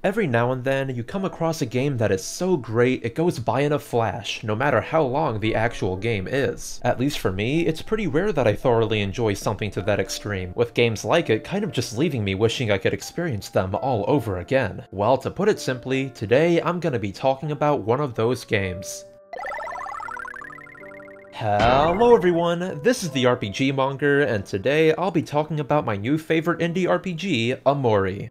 Every now and then, you come across a game that is so great it goes by in a flash, no matter how long the actual game is. At least for me, it's pretty rare that I thoroughly enjoy something to that extreme, with games like it kind of just leaving me wishing I could experience them all over again. Well, to put it simply, today I'm gonna be talking about one of those games. Hello everyone, this is the RPG Monger, and today I'll be talking about my new favorite indie RPG, Omori.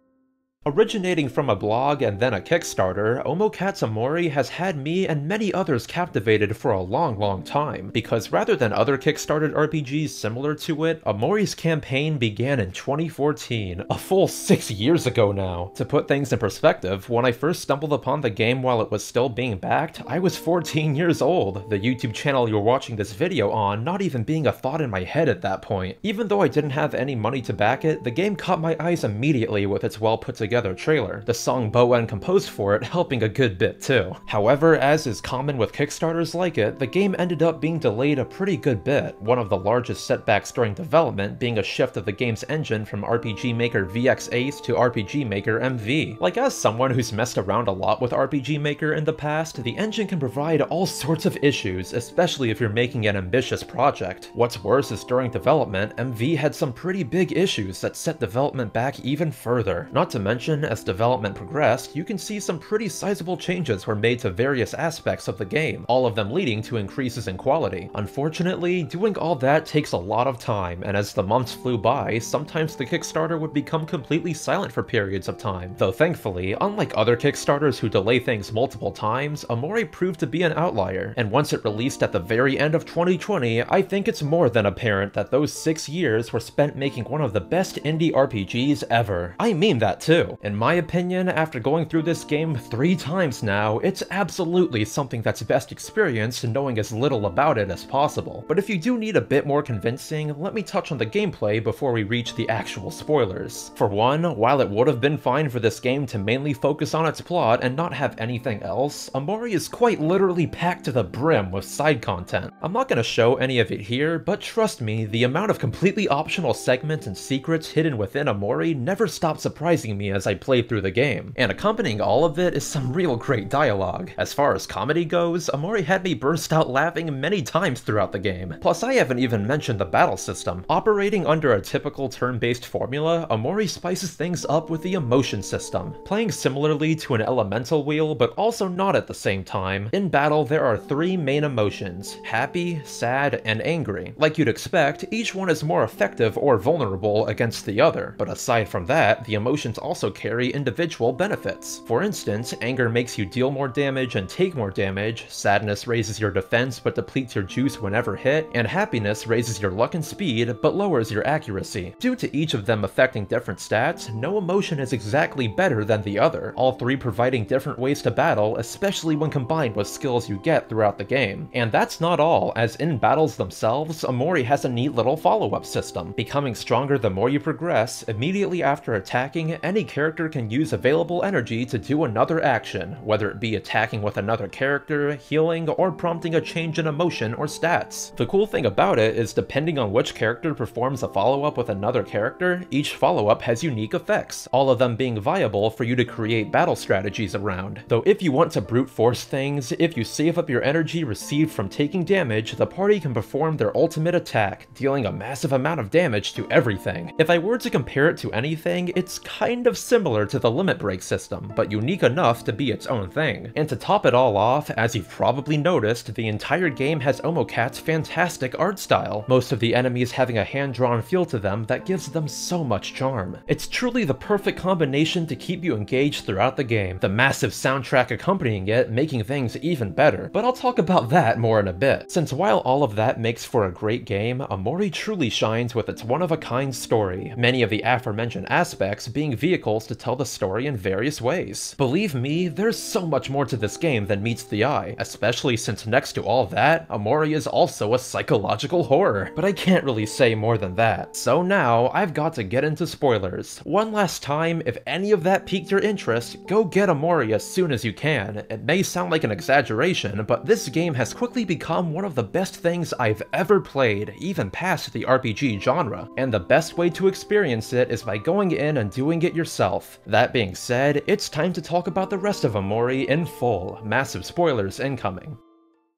Originating from a blog and then a Kickstarter, Omocat's Omori has had me and many others captivated for a long time, because rather than other Kickstarted RPGs similar to it, Omori's campaign began in 2014, a full 6 years ago now. To put things in perspective, when I first stumbled upon the game while it was still being backed, I was 14 years old, the YouTube channel you're watching this video on not even being a thought in my head at that point. Even though I didn't have any money to back it, the game caught my eyes immediately with its well put together trailer, the song Bowen composed for it helping a good bit too. However, as is common with Kickstarters like it, the game ended up being delayed a pretty good bit, one of the largest setbacks during development being a shift of the game's engine from RPG Maker VX Ace to RPG Maker MV. Like, as someone who's messed around a lot with RPG Maker in the past, the engine can provide all sorts of issues, especially if you're making an ambitious project. What's worse is during development, MV had some pretty big issues that set development back even further. Not to mention, as development progressed, you can see some pretty sizable changes were made to various aspects of the game, all of them leading to increases in quality. Unfortunately, doing all that takes a lot of time, and as the months flew by, sometimes the Kickstarter would become completely silent for periods of time. Though thankfully, unlike other Kickstarters who delay things multiple times, Omori proved to be an outlier, and once it released at the very end of 2020, I think it's more than apparent that those 6 years were spent making one of the best indie RPGs ever. I mean that too. In my opinion, after going through this game 3 times now, it's absolutely something that's best experienced knowing as little about it as possible. But if you do need a bit more convincing, let me touch on the gameplay before we reach the actual spoilers. For one, while it would have been fine for this game to mainly focus on its plot and not have anything else, Omori is quite literally packed to the brim with side content. I'm not gonna show any of it here, but trust me, the amount of completely optional segments and secrets hidden within Omori never stopped surprising me as I played through the game, and accompanying all of it is some real great dialogue. As far as comedy goes, Omori had me burst out laughing many times throughout the game. Plus, I haven't even mentioned the battle system. Operating under a typical turn-based formula, Omori spices things up with the emotion system, playing similarly to an elemental wheel, but also not at the same time. In battle, there are 3 main emotions: happy, sad, and angry. Like you'd expect, each one is more effective or vulnerable against the other, but aside from that, the emotions also carry individual benefits. For instance, anger makes you deal more damage and take more damage, sadness raises your defense but depletes your juice whenever hit, and happiness raises your luck and speed but lowers your accuracy. Due to each of them affecting different stats, no emotion is exactly better than the other, all 3 providing different ways to battle, especially when combined with skills you get throughout the game. And that's not all, as in battles themselves, Omori has a neat little follow-up system. Becoming stronger the more you progress, immediately after attacking, any character can use available energy to do another action, whether it be attacking with another character, healing, or prompting a change in emotion or stats. The cool thing about it is, depending on which character performs a follow-up with another character, each follow-up has unique effects, all of them being viable for you to create battle strategies around. Though if you want to brute force things, if you save up your energy received from taking damage, the party can perform their ultimate attack, dealing a massive amount of damage to everything. If I were to compare it to anything, it's kind of similar to the limit break system, but unique enough to be its own thing. And to top it all off, as you've probably noticed, the entire game has Omocat's fantastic art style, most of the enemies having a hand-drawn feel to them that gives them so much charm. It's truly the perfect combination to keep you engaged throughout the game, the massive soundtrack accompanying it making things even better, but I'll talk about that more in a bit. Since while all of that makes for a great game, Omori truly shines with its one-of-a-kind story, many of the aforementioned aspects being vehicles to tell the story in various ways. Believe me, there's so much more to this game than meets the eye, especially since next to all that, Omori is also a psychological horror, but I can't really say more than that. So now, I've got to get into spoilers. One last time, if any of that piqued your interest, go get Omori as soon as you can. It may sound like an exaggeration, but this game has quickly become one of the best things I've ever played, even past the RPG genre, and the best way to experience it is by going in and doing it yourself itself. That being said, it's time to talk about the rest of Omori in full. Massive spoilers incoming.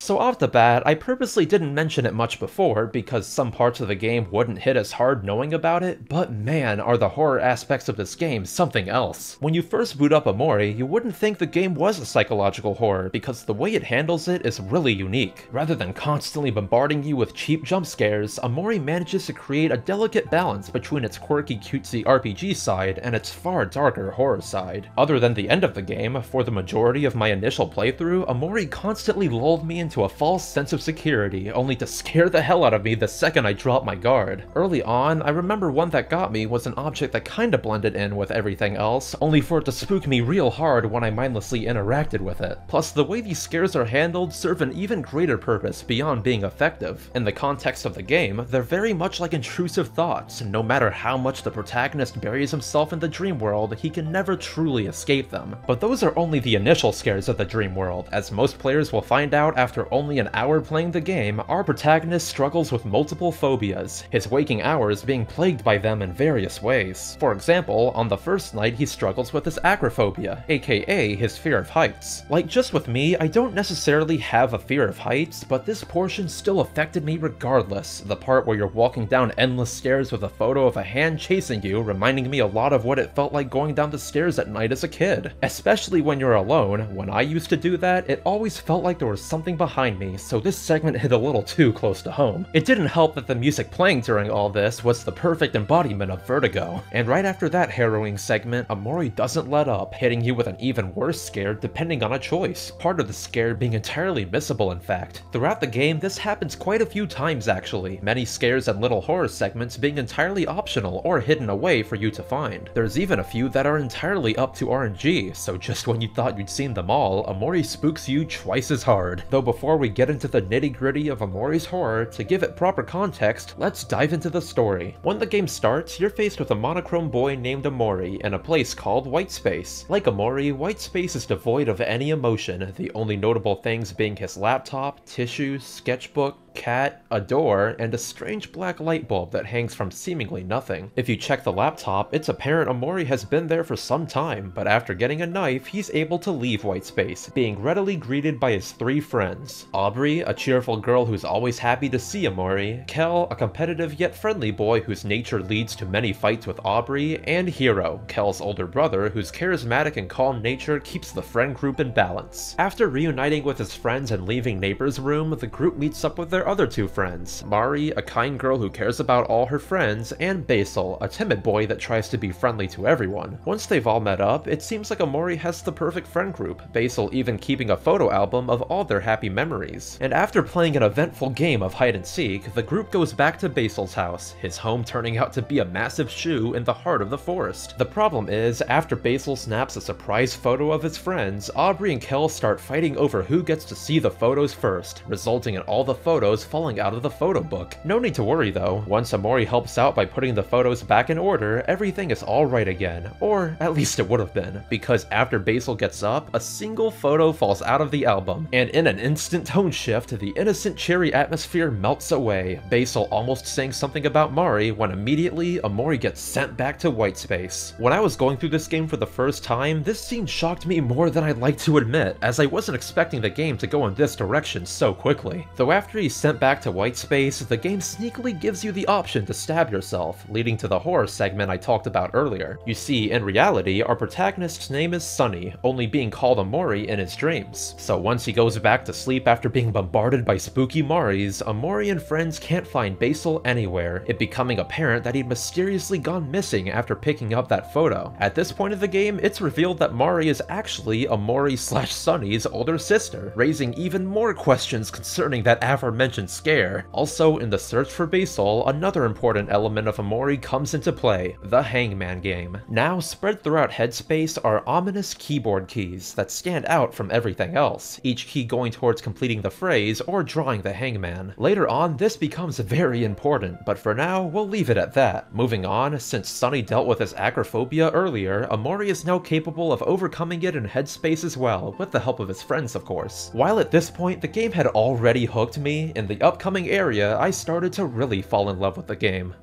So off the bat, I purposely didn't mention it much before because some parts of the game wouldn't hit as hard knowing about it, but man, are the horror aspects of this game something else. When you first boot up Omori, you wouldn't think the game was a psychological horror because the way it handles it is really unique. Rather than constantly bombarding you with cheap jump scares, Omori manages to create a delicate balance between its quirky cutesy RPG side and its far darker horror side. Other than the end of the game, for the majority of my initial playthrough, Omori constantly lulled me into a false sense of security, only to scare the hell out of me the second I dropped my guard. Early on, I remember one that got me was an object that kinda blended in with everything else, only for it to spook me real hard when I mindlessly interacted with it. Plus, the way these scares are handled serve an even greater purpose beyond being effective. In the context of the game, they're very much like intrusive thoughts. No matter how much the protagonist buries himself in the dream world, he can never truly escape them. But those are only the initial scares of the dream world. As most players will find out after only an hour playing the game, our protagonist struggles with multiple phobias, his waking hours being plagued by them in various ways. For example, on the first night he struggles with his acrophobia, aka his fear of heights. Like just with me, I don't necessarily have a fear of heights, but this portion still affected me regardless. The part where you're walking down endless stairs with a photo of a hand chasing you, reminding me a lot of what it felt like going down the stairs at night as a kid. Especially when you're alone. When I used to do that, it always felt like there was something behind me, so this segment hit a little too close to home. It didn't help that the music playing during all this was the perfect embodiment of vertigo. And right after that harrowing segment, Omori doesn't let up, hitting you with an even worse scare depending on a choice, part of the scare being entirely missable in fact. Throughout the game, this happens quite a few times actually, many scares and little horror segments being entirely optional or hidden away for you to find. There's even a few that are entirely up to RNG, so just when you thought you'd seen them all, Omori spooks you twice as hard. Though before we get into the nitty-gritty of Omori's horror, to give it proper context, let's dive into the story. When the game starts, you're faced with a monochrome boy named Omori in a place called Whitespace. Like Omori, Whitespace is devoid of any emotion, the only notable things being his laptop, tissues, sketchbook, cat, a door, and a strange black light bulb that hangs from seemingly nothing. If you check the laptop, it's apparent Omori has been there for some time, but after getting a knife, he's able to leave Whitespace, being readily greeted by his three friends. Aubrey, a cheerful girl who's always happy to see Omori, Kel, a competitive yet friendly boy whose nature leads to many fights with Aubrey, and Hiro, Kel's older brother whose charismatic and calm nature keeps the friend group in balance. After reuniting with his friends and leaving Neighbor's room, the group meets up with their other two friends, Mari, a kind girl who cares about all her friends, and Basil, a timid boy that tries to be friendly to everyone. Once they've all met up, it seems like Omori has the perfect friend group, Basil even keeping a photo album of all their happy memories. And after playing an eventful game of hide and seek, the group goes back to Basil's house, his home turning out to be a massive shoe in the heart of the forest. The problem is, after Basil snaps a surprise photo of his friends, Aubrey and Kel start fighting over who gets to see the photos first, resulting in all the photos falling out of the photo book. No need to worry though, once Omori helps out by putting the photos back in order, everything is alright again. Or at least it would have been, because after Basil gets up, a single photo falls out of the album, and in an instant tone shift, the innocent cheery atmosphere melts away, Basil almost saying something about Mari when immediately Omori gets sent back to Whitespace. When I was going through this game for the first time, this scene shocked me more than I'd like to admit, as I wasn't expecting the game to go in this direction so quickly. Though after he's sent back to Whitespace, the game sneakily gives you the option to stab yourself, leading to the horror segment I talked about earlier. You see, in reality, our protagonist's name is Sunny, only being called Omori in his dreams. So once he goes back to sleep after being bombarded by spooky Maris, Omori and friends can't find Basil anywhere, it becoming apparent that he'd mysteriously gone missing after picking up that photo. At this point of the game, it's revealed that Mari is actually Omori/Sunny's older sister, raising even more questions concerning that aforementioned scare. Also, in the search for Basil, another important element of Omori comes into play, the Hangman game. Now, spread throughout Headspace are ominous keyboard keys that stand out from everything else, each key going towards completing the phrase or drawing the hangman. Later on, this becomes very important, but for now, we'll leave it at that. Moving on, since Sunny dealt with his acrophobia earlier, Omori is now capable of overcoming it in Headspace as well, with the help of his friends of course. While at this point, the game had already hooked me, in the upcoming area, I started to really fall in love with the game.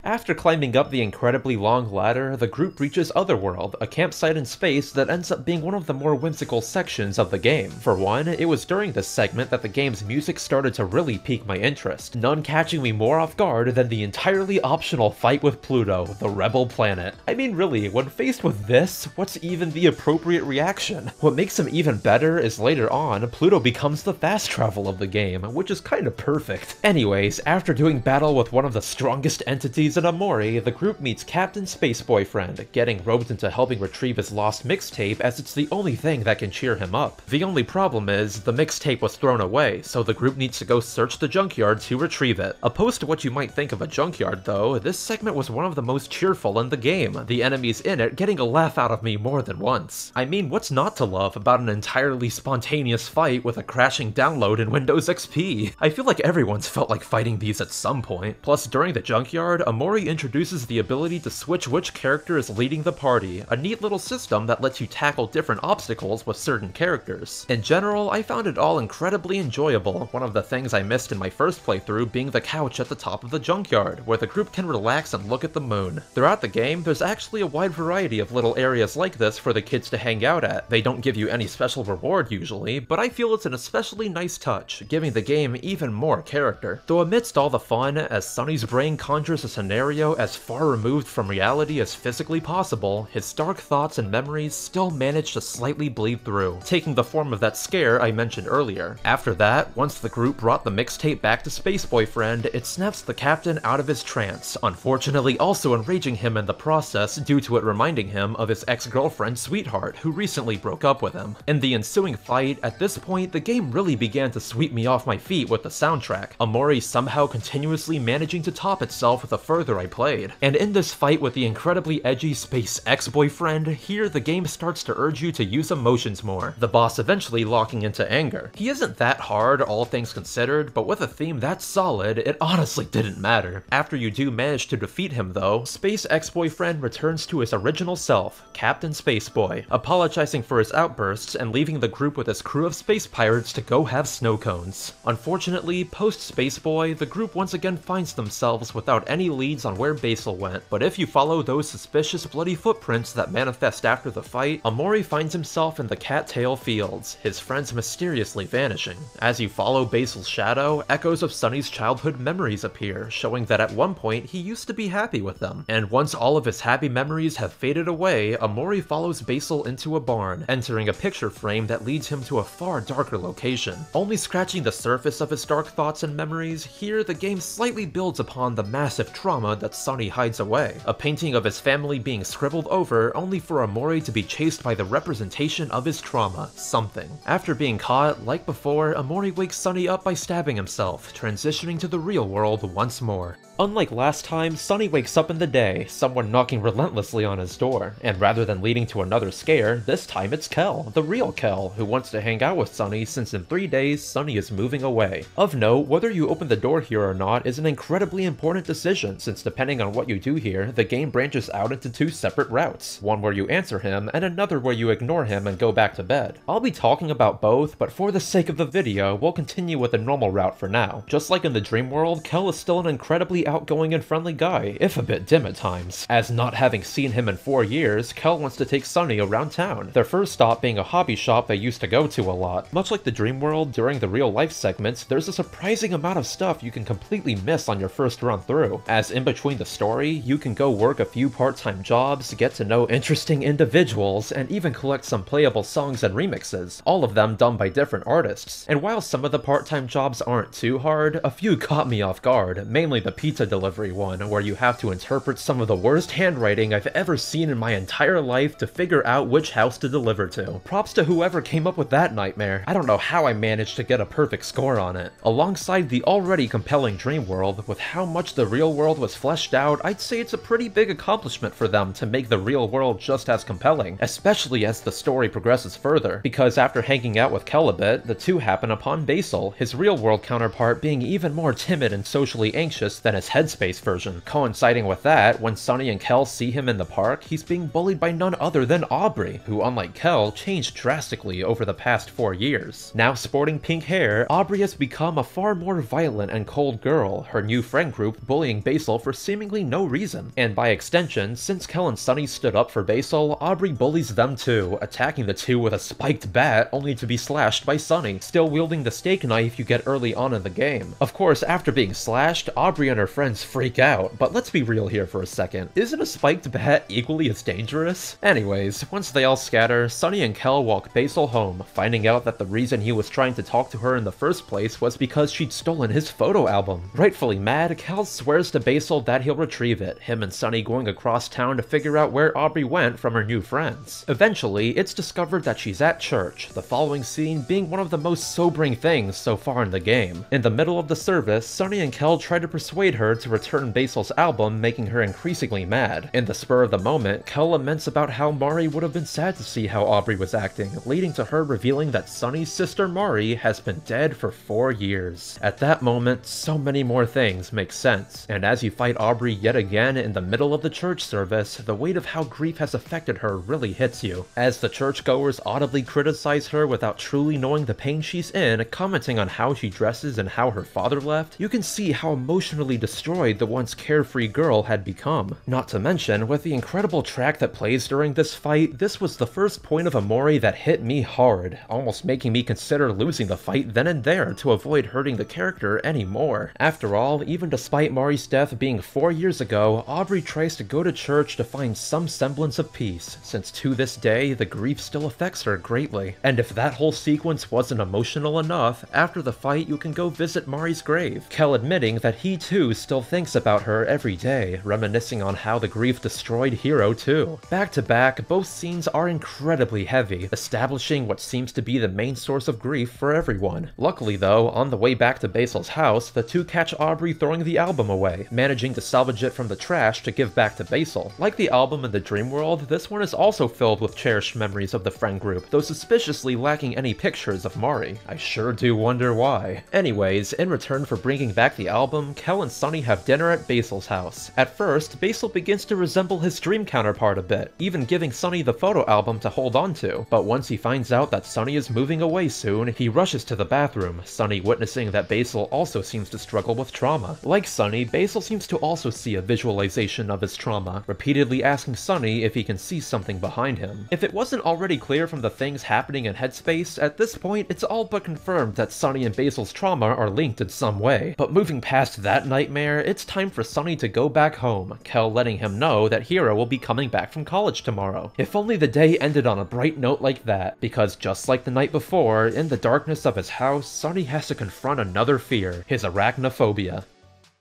After climbing up the incredibly long ladder, the group reaches Otherworld, a campsite in space that ends up being one of the more whimsical sections of the game. For one, it was during this segment that the game's music started to really pique my interest, none catching me more off guard than the entirely optional fight with Pluto, the rebel planet. I mean really, when faced with this, what's even the appropriate reaction? What makes him even better is later on, Pluto becomes the fast travel of the game, which is kinda perfect. Anyways, after doing battle with one of the strongest entities in Omori, the group meets Captain Space Boyfriend, getting roped into helping retrieve his lost mixtape as it's the only thing that can cheer him up. The only problem is, the mixtape was thrown away, so the group needs to go search the junkyard to retrieve it. Opposed to what you might think of a junkyard though, this segment was one of the most cheerful in the game, the enemies in it getting a laugh out of me more than once. I mean, what's not to love about an entirely spontaneous fight with a crashing download in Windows XP? I feel like everyone's felt like fighting these at some point. Plus, during the junkyard, Omori introduces the ability to switch which character is leading the party, a neat little system that lets you tackle different obstacles with certain characters. In general, I found it all incredibly enjoyable, one of the things I missed in my first playthrough being the couch at the top of the junkyard, where the group can relax and look at the moon. Throughout the game, there's actually a wide variety of little areas like this for the kids to hang out at. They don't give you any special reward usually, but I feel it's an especially nice touch, giving the game even more character. Though amidst all the fun, as Sunny's brain conjures a scenario as far removed from reality as physically possible, his dark thoughts and memories still manage to slightly bleed through, taking the form of that scare I mentioned earlier. After that, once the group brought the mixtape back to Space Boyfriend, it snaps the captain out of his trance, unfortunately also enraging him in the process due to it reminding him of his ex-girlfriend Sweetheart, who recently broke up with him. In the ensuing fight, at this point, the game really began to sweep me off my feet with the soundtrack, Omori somehow continuously managing to top itself the further I played. And in this fight with the incredibly edgy space ex-boyfriend, here the game starts to urge you to use emotions more, the boss eventually locking into anger. He isn't that hard, all things considered, but with a theme that solid, it honestly didn't matter. After you do manage to defeat him though, Space Ex-Boyfriend returns to his original self, Captain Spaceboy, apologizing for his outbursts and leaving the group with his crew of space pirates to go have snow cones. Unfortunately, post-Spaceboy, the group once again finds themselves without any leads on where Basil went, but if you follow those suspicious bloody footprints that manifest after the fight, Omori finds himself in the Cattail Fields, his friends mysteriously vanishing. As you follow Basil's shadow, echoes of Sunny's childhood memories appear, showing that at one point he used to be happy with them. And once all of his happy memories have faded away, Omori follows Basil into a barn, entering a picture frame that leads him to a far darker location. Only scratching the surface of his dark thoughts and memories, here the game slightly builds upon the massive trauma that Sunny hides away. A painting of his family being scribbled over only for Omori to be chased by the representation of his trauma, something. After being caught, like before, Omori wakes Sunny up by stabbing himself, transitioning to the real world once more. Unlike last time, Sunny wakes up in the day, someone knocking relentlessly on his door, and rather than leading to another scare, this time it's Kel, the real Kel, who wants to hang out with Sunny since in 3 days, Sunny is moving away. Of note, whether you open the door here or not is an incredibly important decision, since depending on what you do here, the game branches out into 2 separate routes, one where you answer him, and another where you ignore him and go back to bed. I'll be talking about both, but for the sake of the video, we'll continue with the normal route for now. Just like in the dream world, Kel is still an incredibly outgoing and friendly guy, if a bit dim at times. As not having seen him in 4 years, Kel wants to take Sunny around town, their first stop being a hobby shop they used to go to a lot. Much like the dream world, during the real life segments, there's a surprising amount of stuff you can completely miss on your first run through, as in between the story, you can go work a few part-time jobs, get to know interesting individuals, and even collect some playable songs and remixes, all of them done by different artists. And while some of the part-time jobs aren't too hard, a few caught me off guard, mainly the pizza delivery one, where you have to interpret some of the worst handwriting I've ever seen in my entire life to figure out which house to deliver to. Props to whoever came up with that nightmare. I don't know how I managed to get a perfect score on it. Alongside the already compelling dream world, with how much the real world was fleshed out, I'd say it's a pretty big accomplishment for them to make the real world just as compelling, especially as the story progresses further, because after hanging out with Kel a bit, the two happen upon Basil, his real world counterpart being even more timid and socially anxious than his Headspace version. Coinciding with that, when Sunny and Kel see him in the park, he's being bullied by none other than Aubrey, who unlike Kel, changed drastically over the past 4 years. Now sporting pink hair, Aubrey has become a far more violent and cold girl, her new friend group bullying Basil Basil for seemingly no reason. And by extension, since Kel and Sunny stood up for Basil, Aubrey bullies them too, attacking the two with a spiked bat only to be slashed by Sunny, still wielding the steak knife you get early on in the game. Of course, after being slashed, Aubrey and her friends freak out, but let's be real here for a second. Isn't a spiked bat equally as dangerous? Anyways, once they all scatter, Sunny and Kel walk Basil home, finding out that the reason he was trying to talk to her in the first place was because she'd stolen his photo album. Rightfully mad, Kel swears to Basil that he'll retrieve it, him and Sunny going across town to figure out where Aubrey went from her new friends. Eventually, it's discovered that she's at church, the following scene being one of the most sobering things so far in the game. In the middle of the service, Sunny and Kel try to persuade her to return Basil's album, making her increasingly mad. In the spur of the moment, Kel laments about how Mari would have been sad to see how Aubrey was acting, leading to her revealing that Sunny's sister Mari has been dead for 4 years. At that moment, so many more things make sense, and as you fight Aubrey yet again in the middle of the church service, the weight of how grief has affected her really hits you. As the churchgoers audibly criticize her without truly knowing the pain she's in, commenting on how she dresses and how her father left, you can see how emotionally destroyed the once carefree girl had become. Not to mention, with the incredible track that plays during this fight, this was the first point of Omori that hit me hard, almost making me consider losing the fight then and there to avoid hurting the character anymore. After all, even despite Mari's death being 4 years ago, Aubrey tries to go to church to find some semblance of peace, since to this day, the grief still affects her greatly. And if that whole sequence wasn't emotional enough, after the fight you can go visit Mari's grave, Kel admitting that he too still thinks about her every day, reminiscing on how the grief destroyed Hiro too. Back to back, both scenes are incredibly heavy, establishing what seems to be the main source of grief for everyone. Luckily though, on the way back to Basil's house, the two catch Aubrey throwing the album away, managing to salvage it from the trash to give back to Basil. Like the album in the dream world, this one is also filled with cherished memories of the friend group, though suspiciously lacking any pictures of Mari. I sure do wonder why. Anyways, in return for bringing back the album, Kel and Sunny have dinner at Basil's house. At first, Basil begins to resemble his dream counterpart a bit, even giving Sunny the photo album to hold on to. But once he finds out that Sunny is moving away soon, he rushes to the bathroom, Sunny witnessing that Basil also seems to struggle with trauma. Like Sunny, Basil seems to also see a visualization of his trauma, repeatedly asking Sunny if he can see something behind him. If it wasn't already clear from the things happening in Headspace, at this point it's all but confirmed that Sunny and Basil's trauma are linked in some way. But moving past that nightmare, it's time for Sunny to go back home, Kel letting him know that Hiro will be coming back from college tomorrow. If only the day ended on a bright note like that, because just like the night before, in the darkness of his house, Sunny has to confront another fear, his arachnophobia.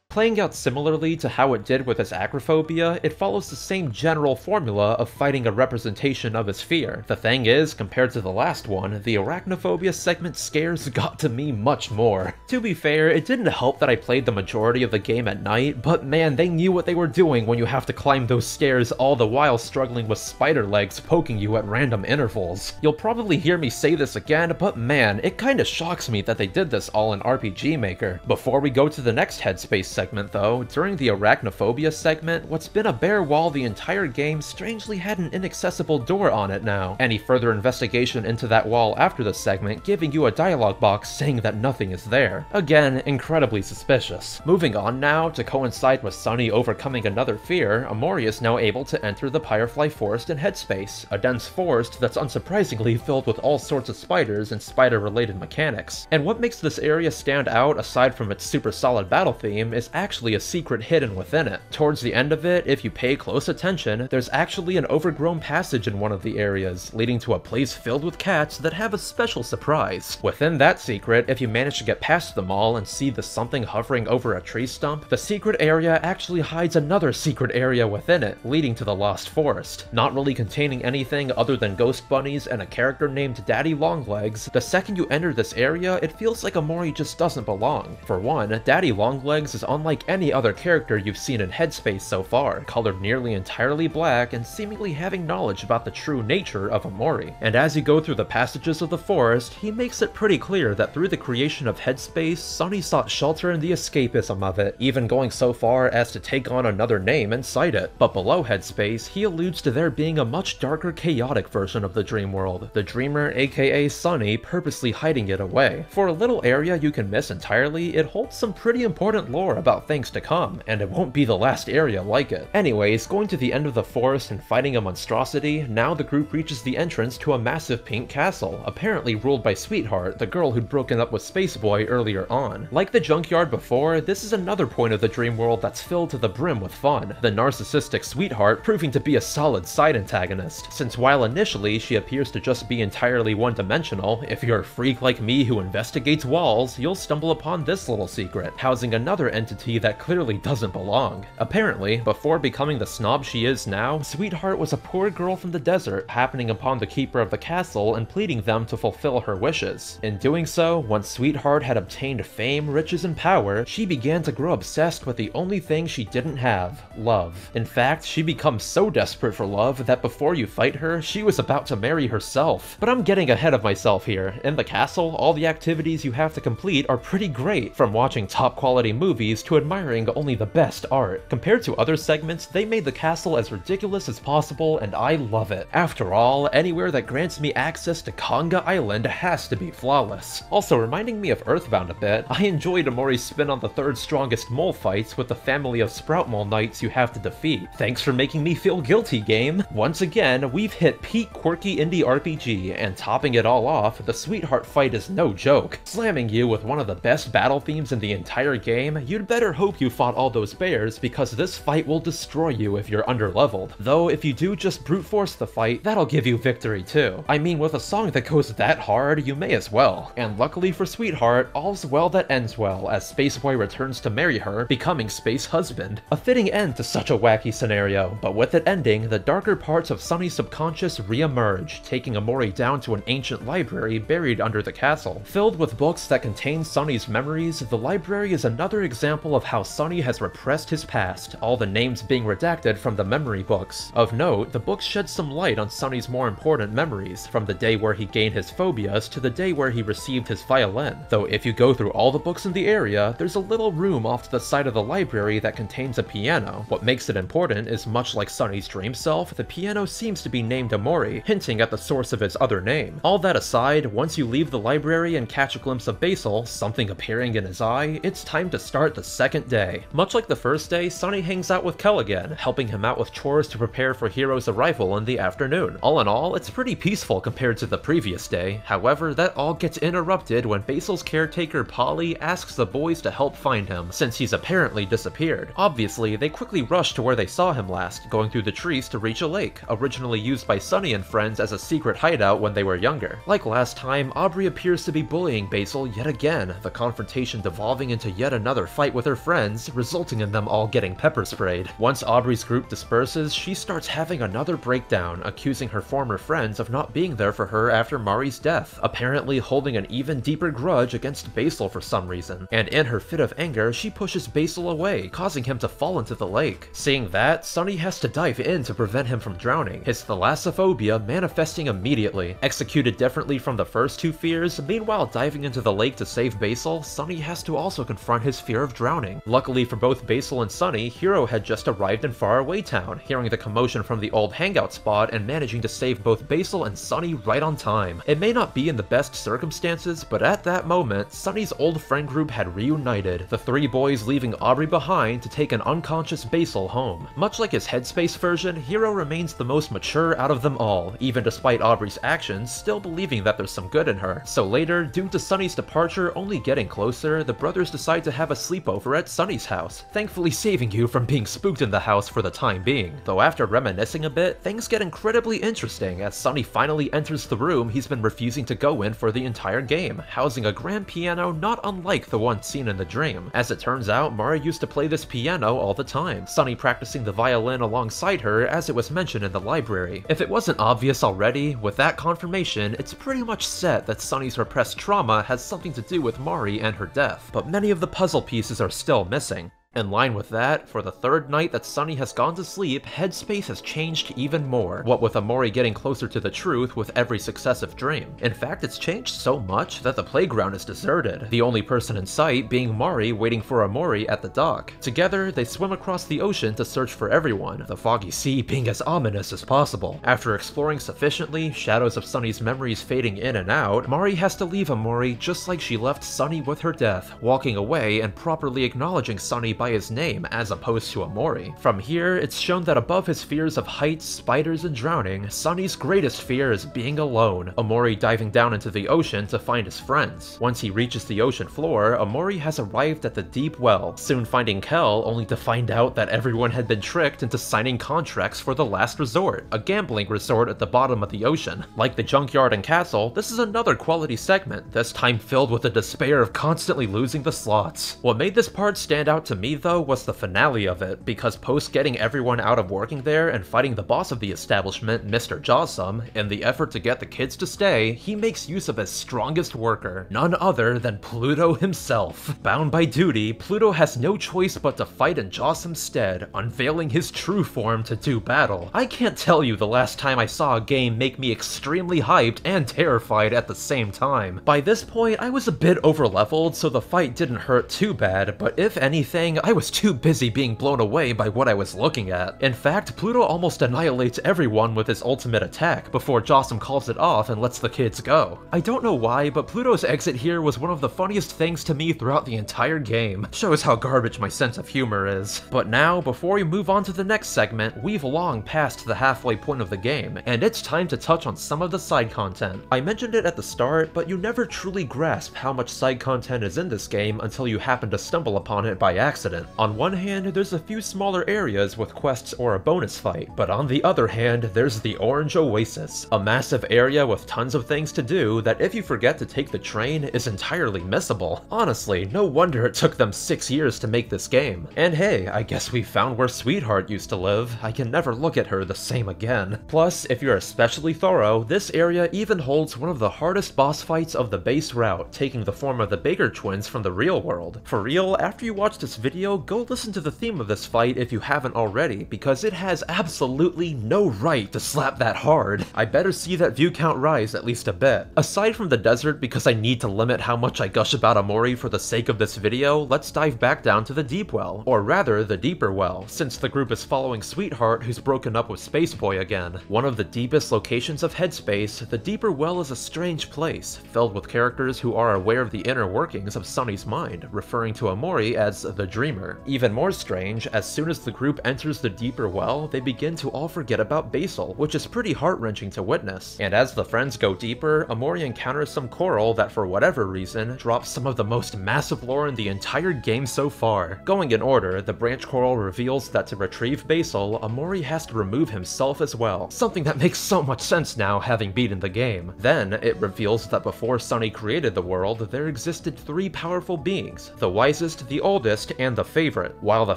Playing out similarly to how it did with his acrophobia, it follows the same general formula of fighting a representation of his fear. The thing is, compared to the last one, the arachnophobia segment scares got to me much more. To be fair, it didn't help that I played the majority of the game at night, but man, they knew what they were doing when you have to climb those stairs all the while struggling with spider legs poking you at random intervals. You'll probably hear me say this again, but man, it kinda shocks me that they did this all in RPG Maker. Before we go to the next Headspace segment though, during the arachnophobia segment, what's been a bare wall the entire game strangely had an inaccessible door on it now. Any further investigation into that wall after the segment giving you a dialogue box saying that nothing is there. Again, incredibly suspicious. Moving on now, to coincide with Sunny overcoming another fear, Omori is now able to enter the Firefly Forest in Headspace, a dense forest that's unsurprisingly filled with all sorts of spiders and spider-related mechanics. And what makes this area stand out aside from its super solid battle theme is actually a secret hidden within it. Towards the end of it, if you pay close attention, there's actually an overgrown passage in one of the areas, leading to a place filled with cats that have a special surprise. Within that secret, if you manage to get past them all and see the something hovering over a tree stump, the secret area actually hides another secret area within it, leading to the Lost Forest. Not really containing anything other than ghost bunnies and a character named Daddy Longlegs, the second you enter this area, it feels like Omori just doesn't belong. For one, Daddy Longlegs is unlike any other character you've seen in Headspace so far, colored nearly entirely black and seemingly having knowledge about the true nature of Omori. And as you go through the passages of the forest, he makes it pretty clear that through the creation of Headspace, Sunny sought shelter in the escapism of it, even going so far as to take on another name inside it. But below Headspace, he alludes to there being a much darker, chaotic version of the dream world, the Dreamer aka Sunny purposely hiding it away. For a little area you can miss entirely, it holds some pretty important lore about about things to come, and it won't be the last area like it. Anyways, going to the end of the forest and fighting a monstrosity, now the group reaches the entrance to a massive pink castle, apparently ruled by Sweetheart, the girl who'd broken up with Space Boy earlier on. Like the junkyard before, this is another point of the dream world that's filled to the brim with fun, the narcissistic Sweetheart proving to be a solid side antagonist, since while initially she appears to just be entirely one-dimensional, if you're a freak like me who investigates walls, you'll stumble upon this little secret, housing another entity that clearly doesn't belong. Apparently, before becoming the snob she is now, Sweetheart was a poor girl from the desert, happening upon the keeper of the castle and pleading them to fulfill her wishes. In doing so, once Sweetheart had obtained fame, riches, and power, she began to grow obsessed with the only thing she didn't have: love. In fact, she becomes so desperate for love that before you fight her, she was about to marry herself. But I'm getting ahead of myself here. In the castle, all the activities you have to complete are pretty great, from watching top quality movies to admiring only the best art. Compared to other segments, they made the castle as ridiculous as possible, and I love it. After all, anywhere that grants me access to Konga Island has to be flawless. Also, reminding me of Earthbound a bit, I enjoyed Omori's spin on the third strongest mole fights with the family of Sprout Mole Knights you have to defeat. Thanks for making me feel guilty, game! Once again, we've hit peak quirky indie RPG, and topping it all off, the Sweetheart fight is no joke. Slamming you with one of the best battle themes in the entire game, you'd better hope you fought all those bears, because this fight will destroy you if you're underleveled. Though if you do just brute force the fight, that'll give you victory too. I mean, with a song that goes that hard, you may as well. And luckily for Sweetheart, all's well that ends well, as Space Boy returns to marry her, becoming Space Husband. A fitting end to such a wacky scenario, but with it ending, the darker parts of Sunny's subconscious re-emerge, taking Omori down to an ancient library buried under the castle. Filled with books that contain Sunny's memories, the library is another example of how Sunny has repressed his past, all the names being redacted from the memory books. Of note, the books shed some light on Sunny's more important memories, from the day where he gained his phobias to the day where he received his violin. Though if you go through all the books in the area, there's a little room off to the side of the library that contains a piano. What makes it important is, much like Sunny's dream self, the piano seems to be named Omori, hinting at the source of his other name. All that aside, once you leave the library and catch a glimpse of Basil, something appearing in his eye, it's time to start the second day. Much like the first day, Sunny hangs out with Kel again, helping him out with chores to prepare for Hiro's arrival in the afternoon. All in all, it's pretty peaceful compared to the previous day. However, that all gets interrupted when Basil's caretaker Polly asks the boys to help find him, since he's apparently disappeared. Obviously, they quickly rush to where they saw him last, going through the trees to reach a lake, originally used by Sunny and friends as a secret hideout when they were younger. Like last time, Aubrey appears to be bullying Basil yet again, the confrontation devolving into yet another fight with her friends, resulting in them all getting pepper sprayed. Once Aubrey's group disperses, she starts having another breakdown, accusing her former friends of not being there for her after Mari's death, apparently holding an even deeper grudge against Basil for some reason. And in her fit of anger, she pushes Basil away, causing him to fall into the lake. Seeing that, Sunny has to dive in to prevent him from drowning, his thalassophobia manifesting immediately. Executed differently from the first two fears, meanwhile diving into the lake to save Basil, Sunny has to also confront his fear of drowning. Luckily for both Basil and Sunny, Hiro had just arrived in Faraway Town, hearing the commotion from the old hangout spot and managing to save both Basil and Sunny right on time. It may not be in the best circumstances, but at that moment, Sunny's old friend group had reunited, the three boys leaving Aubrey behind to take an unconscious Basil home. Much like his Headspace version, Hiro remains the most mature out of them all, even despite Aubrey's actions, still believing that there's some good in her. So later, due to Sunny's departure only getting closer, the brothers decide to have a sleepover at Sunny's house, thankfully saving you from being spooked in the house for the time being. Though after reminiscing a bit, things get incredibly interesting as Sunny finally enters the room he's been refusing to go in for the entire game, housing a grand piano not unlike the one seen in the dream. As it turns out, Mari used to play this piano all the time, Sunny practicing the violin alongside her as it was mentioned in the library. If it wasn't obvious already, with that confirmation, it's pretty much set that Sunny's repressed trauma has something to do with Mari and her death, but many of the puzzle pieces are still missing. In line with that, for the third night that Sunny has gone to sleep, headspace has changed even more, what with Omori getting closer to the truth with every successive dream. In fact, it's changed so much that the playground is deserted, the only person in sight being Mari waiting for Omori at the dock. Together, they swim across the ocean to search for everyone, the foggy sea being as ominous as possible. After exploring sufficiently, shadows of Sunny's memories fading in and out, Mari has to leave Omori just like she left Sunny with her death, walking away and properly acknowledging Sunny by his name as opposed to Omori. From here, it's shown that above his fears of heights, spiders, and drowning, Sunny's greatest fear is being alone, Omori diving down into the ocean to find his friends. Once he reaches the ocean floor, Omori has arrived at the deep well, soon finding Kel only to find out that everyone had been tricked into signing contracts for the last resort, a gambling resort at the bottom of the ocean. Like the junkyard and castle, this is another quality segment, this time filled with the despair of constantly losing the slots. What made this part stand out to me though was the finale of it, because post getting everyone out of working there and fighting the boss of the establishment, Mr. Jawsome, in the effort to get the kids to stay, he makes use of his strongest worker, none other than Pluto himself. Bound by duty, Pluto has no choice but to fight in Jawsome's stead, unveiling his true form to do battle. I can't tell you the last time I saw a game make me extremely hyped and terrified at the same time. By this point, I was a bit overleveled, so the fight didn't hurt too bad, but if anything, I was too busy being blown away by what I was looking at. In fact, Pluto almost annihilates everyone with his ultimate attack before Jawsome calls it off and lets the kids go. I don't know why, but Pluto's exit here was one of the funniest things to me throughout the entire game. Shows how garbage my sense of humor is. But now, before we move on to the next segment, we've long passed the halfway point of the game, and it's time to touch on some of the side content. I mentioned it at the start, but you never truly grasp how much side content is in this game until you happen to stumble upon it by accident. On one hand, there's a few smaller areas with quests or a bonus fight, but on the other hand, there's the Orange Oasis, a massive area with tons of things to do that if you forget to take the train is entirely missable. Honestly, no wonder it took them 6 years to make this game. And hey, I guess we found where Sweetheart used to live. I can never look at her the same again. Plus, if you're especially thorough, this area even holds one of the hardest boss fights of the base route, taking the form of the Baker twins from the real world. For real, after you watch this video, go listen to the theme of this fight if you haven't already, because it has absolutely no right to slap that hard. I better see that view count rise at least a bit. Aside from the desert, because I need to limit how much I gush about Omori for the sake of this video, let's dive back down to the deep well, or rather the deeper well, since the group is following Sweetheart who's broken up with Space Boy again. One of the deepest locations of Headspace, the deeper well is a strange place, filled with characters who are aware of the inner workings of Sunny's mind, referring to Omori as the Dreamer. Even more strange, as soon as the group enters the deeper well, they begin to all forget about Basil, which is pretty heart-wrenching to witness. And as the friends go deeper, Omori encounters some coral that for whatever reason, drops some of the most massive lore in the entire game so far. Going in order, the branch coral reveals that to retrieve Basil, Omori has to remove himself as well, something that makes so much sense now having beaten the game. Then, it reveals that before Sunny created the world, there existed 3 powerful beings, the wisest, the oldest, and the favorite. While the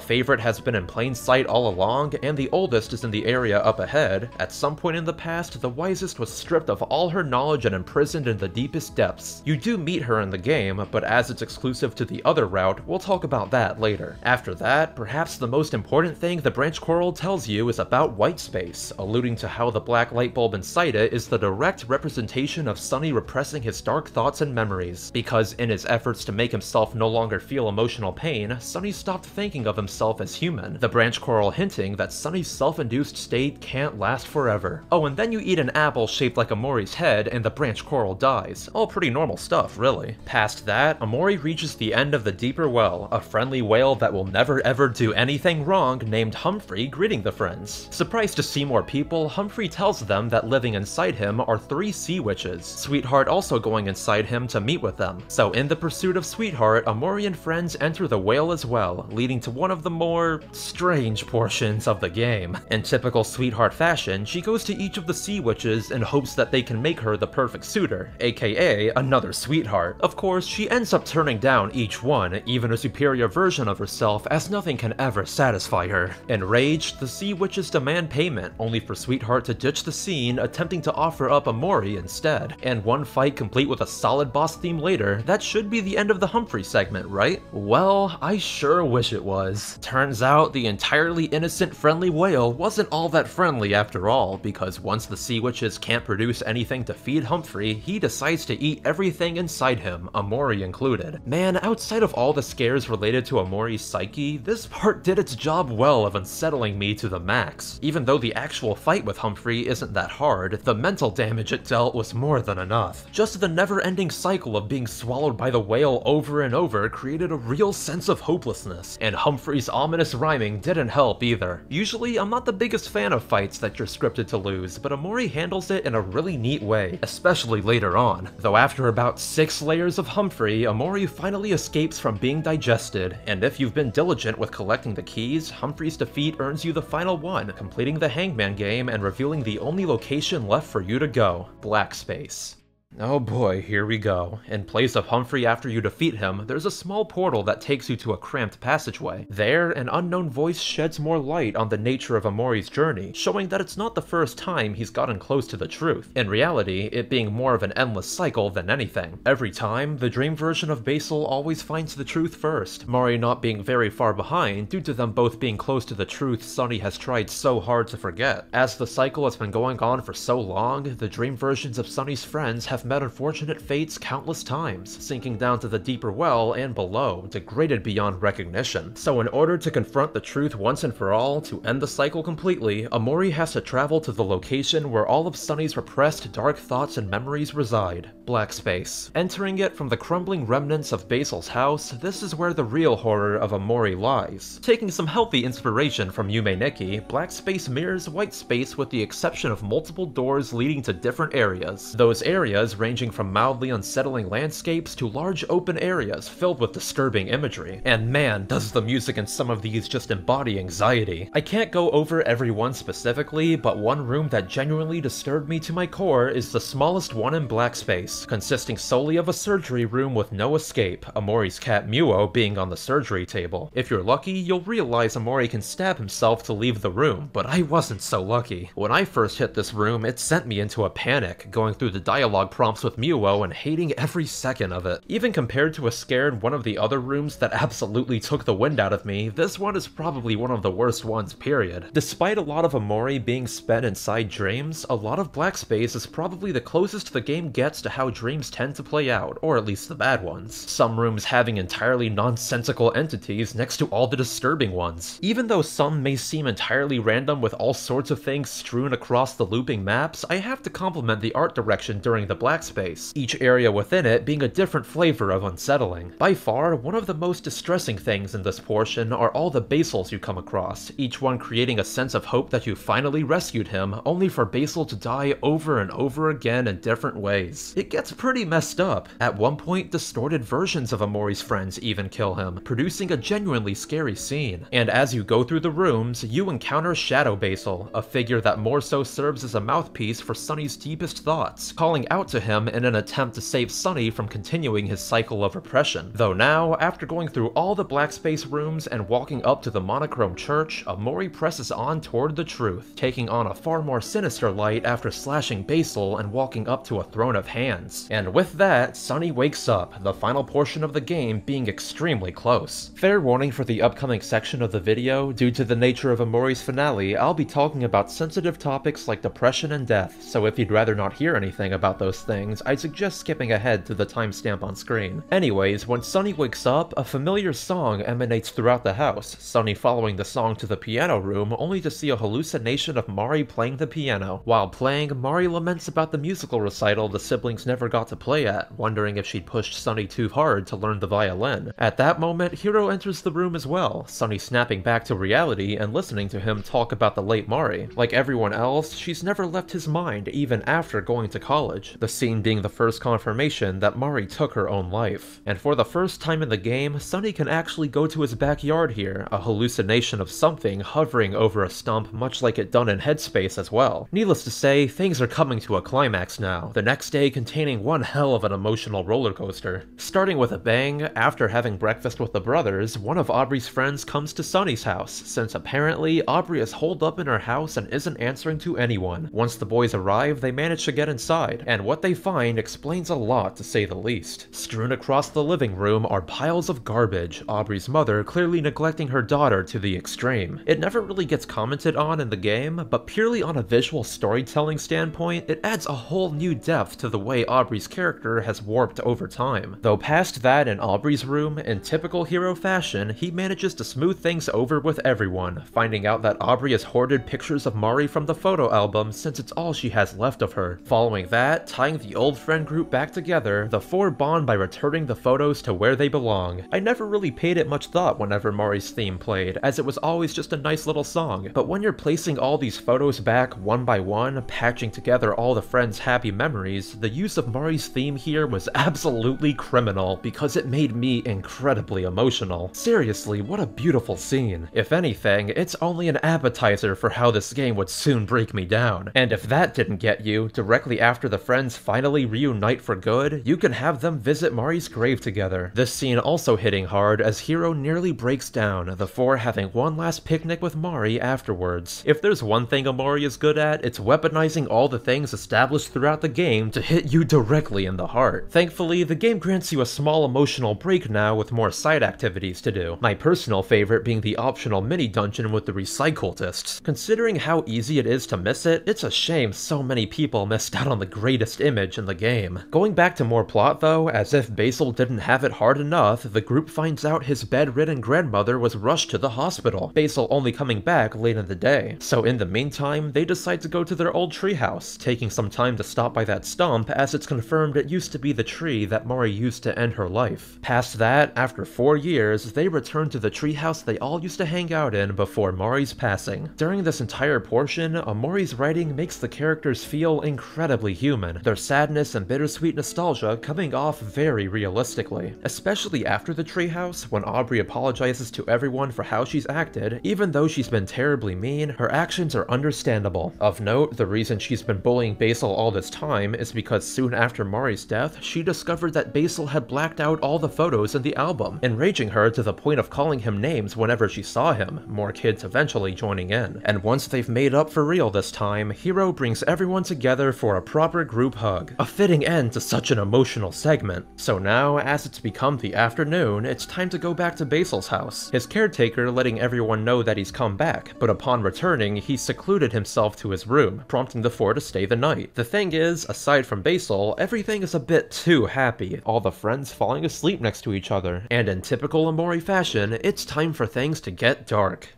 favorite has been in plain sight all along, and the oldest is in the area up ahead, at some point in the past, the wisest was stripped of all her knowledge and imprisoned in the deepest depths. You do meet her in the game, but as it's exclusive to the other route, we'll talk about that later. After that, perhaps the most important thing the branch coral tells you is about white space, alluding to how the black light bulb inside it is the direct representation of Sunny repressing his dark thoughts and memories. Because in his efforts to make himself no longer feel emotional pain, Sunny stopped thinking of himself as human, the branch coral hinting that Sunny's self-induced state can't last forever. Oh, and then you eat an apple shaped like Omori's head and the branch coral dies. All pretty normal stuff, really. Past that, Omori reaches the end of the deeper well, a friendly whale that will never ever do anything wrong named Humphrey greeting the friends. Surprised to see more people, Humphrey tells them that living inside him are 3 sea witches, Sweetheart also going inside him to meet with them. So in the pursuit of Sweetheart, Omori and friends enter the whale as well, leading to one of the more strange portions of the game. In typical Sweetheart fashion, she goes to each of the sea witches in hopes that they can make her the perfect suitor, aka another Sweetheart. Of course, she ends up turning down each one, even a superior version of herself, as nothing can ever satisfy her. Enraged, the sea witches demand payment, only for Sweetheart to ditch the scene, attempting to offer up Omori instead. And one fight complete with a solid boss theme later, that should be the end of the Humphrey segment, right? Well, I sure sure wish it was. Turns out the entirely innocent friendly whale wasn't all that friendly after all, because once the sea witches can't produce anything to feed Humphrey, he decides to eat everything inside him, Omori included. Man, outside of all the scares related to Omori's psyche, this part did its job well of unsettling me to the max. Even though the actual fight with Humphrey isn't that hard, the mental damage it dealt was more than enough. Just the never-ending cycle of being swallowed by the whale over and over created a real sense of hopelessness, and Humphrey's ominous rhyming didn't help either. Usually, I'm not the biggest fan of fights that you're scripted to lose, but Omori handles it in a really neat way, especially later on. Though after about 6 layers of Humphrey, Omori finally escapes from being digested, and if you've been diligent with collecting the keys, Humphrey's defeat earns you the final one, completing the Hangman game and revealing the only location left for you to go: Black Space. Oh boy, here we go. In place of Humphrey after you defeat him, there's a small portal that takes you to a cramped passageway. There, an unknown voice sheds more light on the nature of Omori's journey, showing that it's not the first time he's gotten close to the truth. In reality, it being more of an endless cycle than anything. Every time, the dream version of Basil always finds the truth first, Mori not being very far behind due to them both being close to the truth Sunny has tried so hard to forget. As the cycle has been going on for so long, the dream versions of Sunny's friends have met unfortunate fates countless times, sinking down to the deeper well and below, degraded beyond recognition. So in order to confront the truth once and for all, to end the cycle completely, Omori has to travel to the location where all of Sunny's repressed dark thoughts and memories reside: Black Space. Entering it from the crumbling remnants of Basil's house, this is where the real horror of Omori lies. Taking some healthy inspiration from Yume Nikki, Black Space mirrors White Space with the exception of multiple doors leading to different areas. Those areas ranging from mildly unsettling landscapes to large open areas filled with disturbing imagery. And man, does the music in some of these just embody anxiety. I can't go over every one specifically, but one room that genuinely disturbed me to my core is the smallest one in Black Space, consisting solely of a surgery room with no escape, Omori's cat Muo being on the surgery table. If you're lucky, you'll realize Omori can stab himself to leave the room, but I wasn't so lucky. When I first hit this room, it sent me into a panic, going through the dialogue prompts with Muo and hating every second of it. Even compared to a scared one of the other rooms that absolutely took the wind out of me, this one is probably one of the worst ones, period. Despite a lot of Omori being spent inside dreams, a lot of Black Space is probably the closest the game gets to how dreams tend to play out, or at least the bad ones. Some rooms having entirely nonsensical entities next to all the disturbing ones. Even though some may seem entirely random with all sorts of things strewn across the looping maps, I have to compliment the art direction during the Black Space, each area within it being a different flavor of unsettling. By far, one of the most distressing things in this portion are all the Basils you come across, each one creating a sense of hope that you finally rescued him, only for Basil to die over and over again in different ways. It gets pretty messed up. At one point, distorted versions of Omori's friends even kill him, producing a genuinely scary scene. And as you go through the rooms, you encounter Shadow Basil, a figure that more so serves as a mouthpiece for Sunny's deepest thoughts, calling out to him in an attempt to save Sunny from continuing his cycle of repression. Though now, after going through all the Black Space rooms and walking up to the monochrome church, Omori presses on toward the truth, taking on a far more sinister light after slashing Basil and walking up to a throne of hands. And with that, Sunny wakes up, the final portion of the game being extremely close. Fair warning for the upcoming section of the video, due to the nature of Omori's finale, I'll be talking about sensitive topics like depression and death, so if you'd rather not hear anything about those things, I'd suggest skipping ahead to the timestamp on screen. Anyways, when Sunny wakes up, a familiar song emanates throughout the house, Sunny following the song to the piano room only to see a hallucination of Mari playing the piano. While playing, Mari laments about the musical recital the siblings never got to play at, wondering if she'd pushed Sunny too hard to learn the violin. At that moment, Hiro enters the room as well, Sunny snapping back to reality and listening to him talk about the late Mari. Like everyone else, she's never left his mind even after going to college, the scene being the first confirmation that Mari took her own life. And for the first time in the game, Sunny can actually go to his backyard here, a hallucination of something hovering over a stump much like it done in Headspace as well. Needless to say, things are coming to a climax now, the next day containing one hell of an emotional roller coaster. Starting with a bang, after having breakfast with the brothers, one of Aubrey's friends comes to Sunny's house, since apparently Aubrey is holed up in her house and isn't answering to anyone. Once the boys arrive, they manage to get inside, and what what they find explains a lot to say the least. Strewn across the living room are piles of garbage, Aubrey's mother clearly neglecting her daughter to the extreme. It never really gets commented on in the game, but purely on a visual storytelling standpoint, it adds a whole new depth to the way Aubrey's character has warped over time. Though past that in Aubrey's room, in typical hero fashion, he manages to smooth things over with everyone, finding out that Aubrey has hoarded pictures of Mari from the photo album since it's all she has left of her. Following that, tying the old friend group back together, the four bond by returning the photos to where they belong. I never really paid it much thought whenever Mari's theme played, as it was always just a nice little song, but when you're placing all these photos back one by one, patching together all the friends' happy memories, the use of Mari's theme here was absolutely criminal because it made me incredibly emotional. Seriously, what a beautiful scene. If anything, it's only an appetizer for how this game would soon break me down. And if that didn't get you, directly after the friends finally reunite for good, you can have them visit Mari's grave together. This scene also hitting hard as Hiro nearly breaks down, the four having one last picnic with Mari afterwards. If there's one thing Omori is good at, it's weaponizing all the things established throughout the game to hit you directly in the heart. Thankfully, the game grants you a small emotional break now with more side activities to do. My personal favorite being the optional mini-dungeon with the recycultists. Considering how easy it is to miss it, it's a shame so many people missed out on the greatest image in the game. Going back to more plot though, as if Basil didn't have it hard enough, the group finds out his bedridden grandmother was rushed to the hospital, Basil only coming back late in the day. So in the meantime, they decide to go to their old treehouse, taking some time to stop by that stump as it's confirmed it used to be the tree that Mari used to end her life. Past that, after 4 years, they return to the treehouse they all used to hang out in before Mari's passing. During this entire portion, Omori's writing makes the characters feel incredibly human, their sadness and bittersweet nostalgia coming off very realistically. Especially after the treehouse, when Aubrey apologizes to everyone for how she's acted, even though she's been terribly mean, her actions are understandable. Of note, the reason she's been bullying Basil all this time is because soon after Mari's death, she discovered that Basil had blacked out all the photos in the album, enraging her to the point of calling him names whenever she saw him, more kids eventually joining in. And once they've made up for real this time, Hiro brings everyone together for a proper group hug. A fitting end to such an emotional segment. So now, as it's become the afternoon, it's time to go back to Basil's house, his caretaker letting everyone know that he's come back, but upon returning, he's secluded himself to his room, prompting the four to stay the night. The thing is, aside from Basil, everything is a bit too happy, all the friends falling asleep next to each other, and in typical Omori fashion, it's time for things to get dark.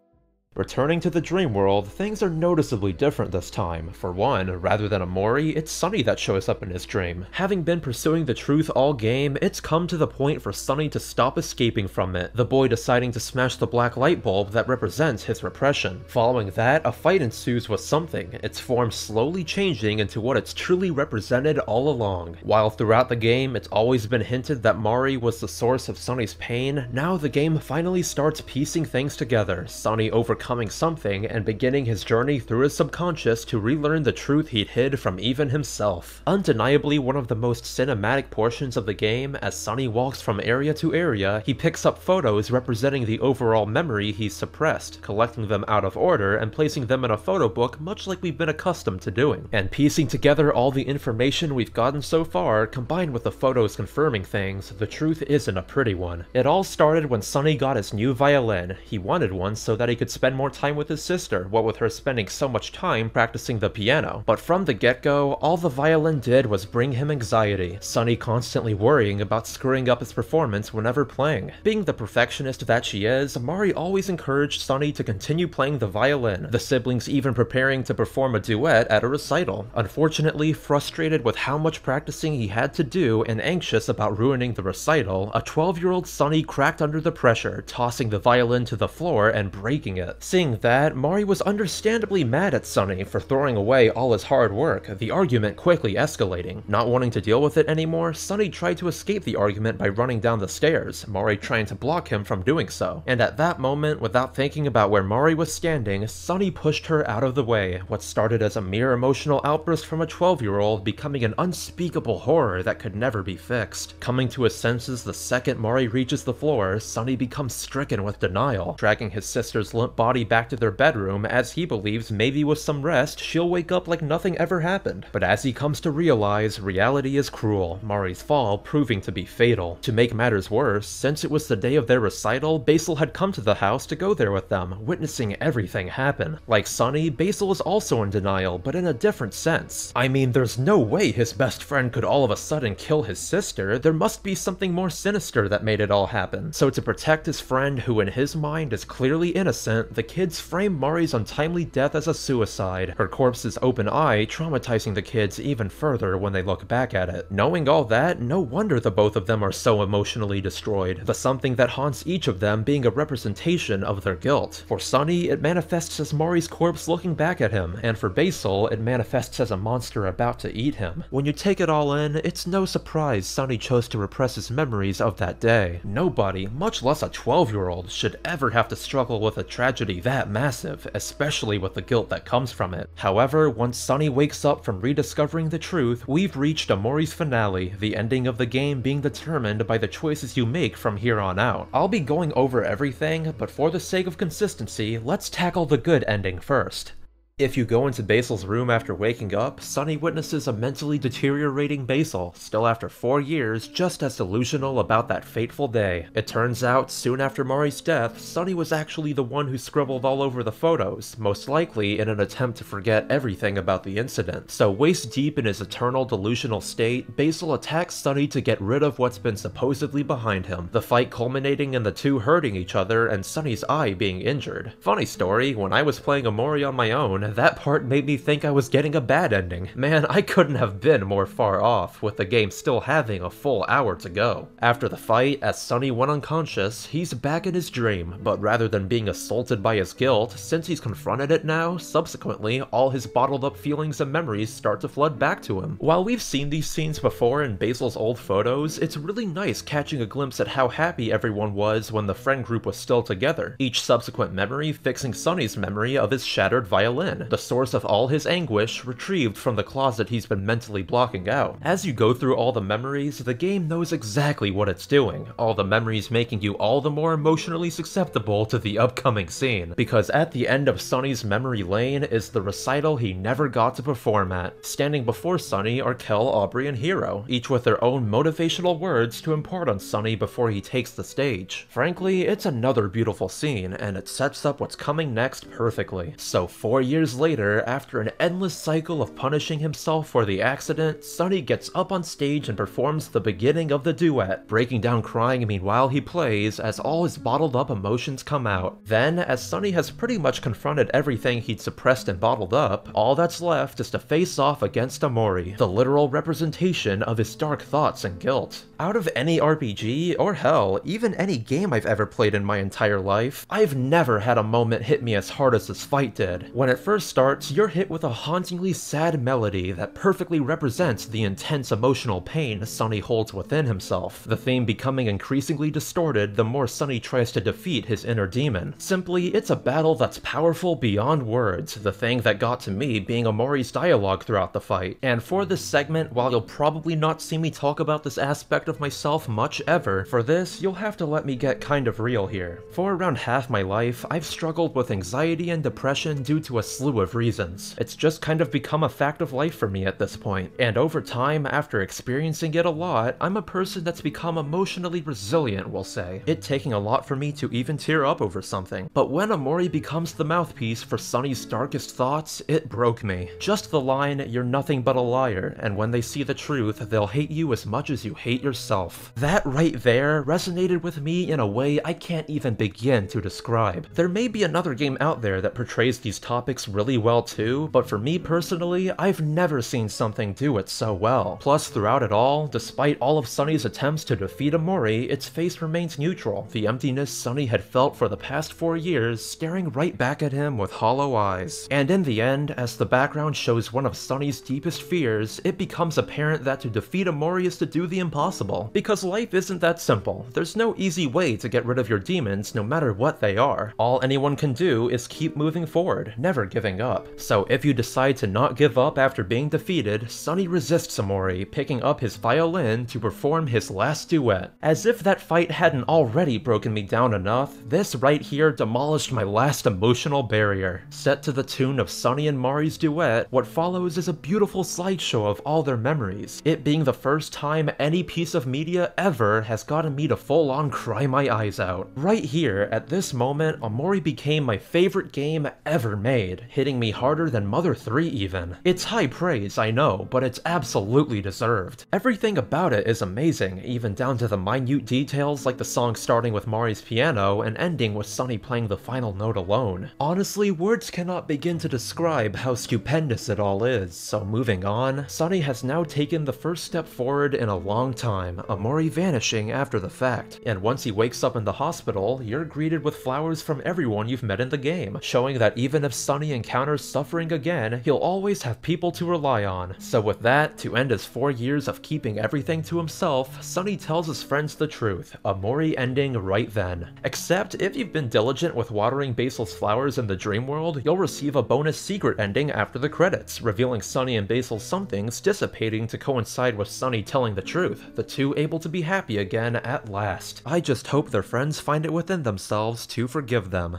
Returning to the dream world, things are noticeably different this time. For one, rather than Omori, it's Sunny that shows up in his dream. Having been pursuing the truth all game, it's come to the point for Sunny to stop escaping from it, the boy deciding to smash the black light bulb that represents his repression. Following that, a fight ensues with something, its form slowly changing into what it's truly represented all along. While throughout the game, it's always been hinted that Mari was the source of Sunny's pain, now the game finally starts piecing things together, Sunny overcoming something and beginning his journey through his subconscious to relearn the truth he'd hid from even himself. Undeniably one of the most cinematic portions of the game, as Sunny walks from area to area, he picks up photos representing the overall memory he's suppressed, collecting them out of order and placing them in a photo book much like we've been accustomed to doing. And piecing together all the information we've gotten so far, combined with the photos confirming things, the truth isn't a pretty one. It all started when Sunny got his new violin. He wanted one so that he could spend more time with his sister, what with her spending so much time practicing the piano. But from the get-go, all the violin did was bring him anxiety, Sunny constantly worrying about screwing up his performance whenever playing. Being the perfectionist that she is, Mari always encouraged Sunny to continue playing the violin, the siblings even preparing to perform a duet at a recital. Unfortunately, frustrated with how much practicing he had to do and anxious about ruining the recital, a 12-year-old Sunny cracked under the pressure, tossing the violin to the floor and breaking it. Seeing that, Mari was understandably mad at Sunny for throwing away all his hard work, the argument quickly escalating. Not wanting to deal with it anymore, Sunny tried to escape the argument by running down the stairs, Mari trying to block him from doing so. And at that moment, without thinking about where Mari was standing, Sunny pushed her out of the way, what started as a mere emotional outburst from a 12-year-old becoming an unspeakable horror that could never be fixed. Coming to his senses the second Mari reaches the floor, Sunny becomes stricken with denial, dragging his sister's limp body body back to their bedroom as he believes maybe with some rest she'll wake up like nothing ever happened. But as he comes to realize, reality is cruel, Mori's fall proving to be fatal. To make matters worse, since it was the day of their recital, Basil had come to the house to go there with them, witnessing everything happen. Like Sunny, Basil is also in denial, but in a different sense. I mean, there's no way his best friend could all of a sudden kill his sister. There must be something more sinister that made it all happen. So to protect his friend, who in his mind is clearly innocent, the kids frame Mori's untimely death as a suicide, her corpse's open eye traumatizing the kids even further when they look back at it. Knowing all that, no wonder the both of them are so emotionally destroyed, the something that haunts each of them being a representation of their guilt. For Sunny, it manifests as Mori's corpse looking back at him, and for Basil, it manifests as a monster about to eat him. When you take it all in, it's no surprise Sunny chose to repress his memories of that day. Nobody, much less a 12-year-old, should ever have to struggle with a tragedy that massive, especially with the guilt that comes from it. However, once Sunny wakes up from rediscovering the truth, we've reached Omori's finale, the ending of the game being determined by the choices you make from here on out. I'll be going over everything, but for the sake of consistency, let's tackle the good ending first. If you go into Basil's room after waking up, Sunny witnesses a mentally deteriorating Basil, still after 4 years, just as delusional about that fateful day. It turns out, soon after Mori's death, Sunny was actually the one who scribbled all over the photos, most likely in an attempt to forget everything about the incident. So waist deep in his eternal delusional state, Basil attacks Sunny to get rid of what's been supposedly behind him, the fight culminating in the two hurting each other and Sunny's eye being injured. Funny story, when I was playing Omori on my own, that part made me think I was getting a bad ending. Man, I couldn't have been more far off, with the game still having a full hour to go. After the fight, as Sunny went unconscious, he's back in his dream, but rather than being assaulted by his guilt, since he's confronted it now, subsequently, all his bottled up feelings and memories start to flood back to him. While we've seen these scenes before in Basil's old photos, it's really nice catching a glimpse at how happy everyone was when the friend group was still together, each subsequent memory fixing Sunny's memory of his shattered violin, the source of all his anguish retrieved from the closet he's been mentally blocking out. As you go through all the memories, the game knows exactly what it's doing, all the memories making you all the more emotionally susceptible to the upcoming scene, because at the end of Sunny's memory lane is the recital he never got to perform at. Standing before Sunny are Kel, Aubrey, and Hiro, each with their own motivational words to impart on Sunny before he takes the stage. Frankly, it's another beautiful scene, and it sets up what's coming next perfectly. So 4 years later, after an endless cycle of punishing himself for the accident, Sunny gets up on stage and performs the beginning of the duet, breaking down crying meanwhile he plays as all his bottled up emotions come out. Then, as Sunny has pretty much confronted everything he'd suppressed and bottled up, all that's left is to face off against Omori, the literal representation of his dark thoughts and guilt. Out of any RPG, or hell, even any game I've ever played in my entire life, I've never had a moment hit me as hard as this fight did. When it first starts, you're hit with a hauntingly sad melody that perfectly represents the intense emotional pain Sunny holds within himself, the theme becoming increasingly distorted the more Sunny tries to defeat his inner demon. Simply, it's a battle that's powerful beyond words, the thing that got to me being Omori's dialogue throughout the fight. And for this segment, while you'll probably not see me talk about this aspect of myself much ever, for this, you'll have to let me get kind of real here. For around half my life, I've struggled with anxiety and depression due to a slew of reasons. It's just kind of become a fact of life for me at this point, and over time, after experiencing it a lot, I'm a person that's become emotionally resilient, we'll say, it taking a lot for me to even tear up over something. But when Omori becomes the mouthpiece for Sunny's darkest thoughts, it broke me. Just the line, "You're nothing but a liar, and when they see the truth, they'll hate you as much as you hate yourself." That right there resonated with me in a way I can't even begin to describe. There may be another game out there that portrays these topics really well too, but for me personally, I've never seen something do it so well. Plus, throughout it all, despite all of Sunny's attempts to defeat Omori, its face remains neutral, the emptiness Sunny had felt for the past 4 years staring right back at him with hollow eyes. And in the end, as the background shows one of Sunny's deepest fears, it becomes apparent that to defeat Omori is to do the impossible. Because life isn't that simple. There's no easy way to get rid of your demons no matter what they are. All anyone can do is keep moving forward, never give giving up. So if you decide to not give up after being defeated, Sunny resists Omori, picking up his violin to perform his last duet. As if that fight hadn't already broken me down enough, this right here demolished my last emotional barrier. Set to the tune of Sunny and Mari's duet, what follows is a beautiful slideshow of all their memories, it being the first time any piece of media ever has gotten me to full-on cry my eyes out. Right here, at this moment, Omori became my favorite game ever made, hitting me harder than Mother 3 even. It's high praise, I know, but it's absolutely deserved. Everything about it is amazing, even down to the minute details like the song starting with Mari's piano and ending with Sunny playing the final note alone. Honestly, words cannot begin to describe how stupendous it all is, so moving on, Sunny has now taken the first step forward in a long time, Omori vanishing after the fact. And once he wakes up in the hospital, you're greeted with flowers from everyone you've met in the game, showing that even if Sunny encounters suffering again, he'll always have people to rely on. So with that, to end his 4 years of keeping everything to himself, Sunny tells his friends the truth, Omori ending right then. Except if you've been diligent with watering Basil's flowers in the dream world, you'll receive a bonus secret ending after the credits, revealing Sunny and Basil's somethings dissipating to coincide with Sunny telling the truth, the two able to be happy again at last. I just hope their friends find it within themselves to forgive them.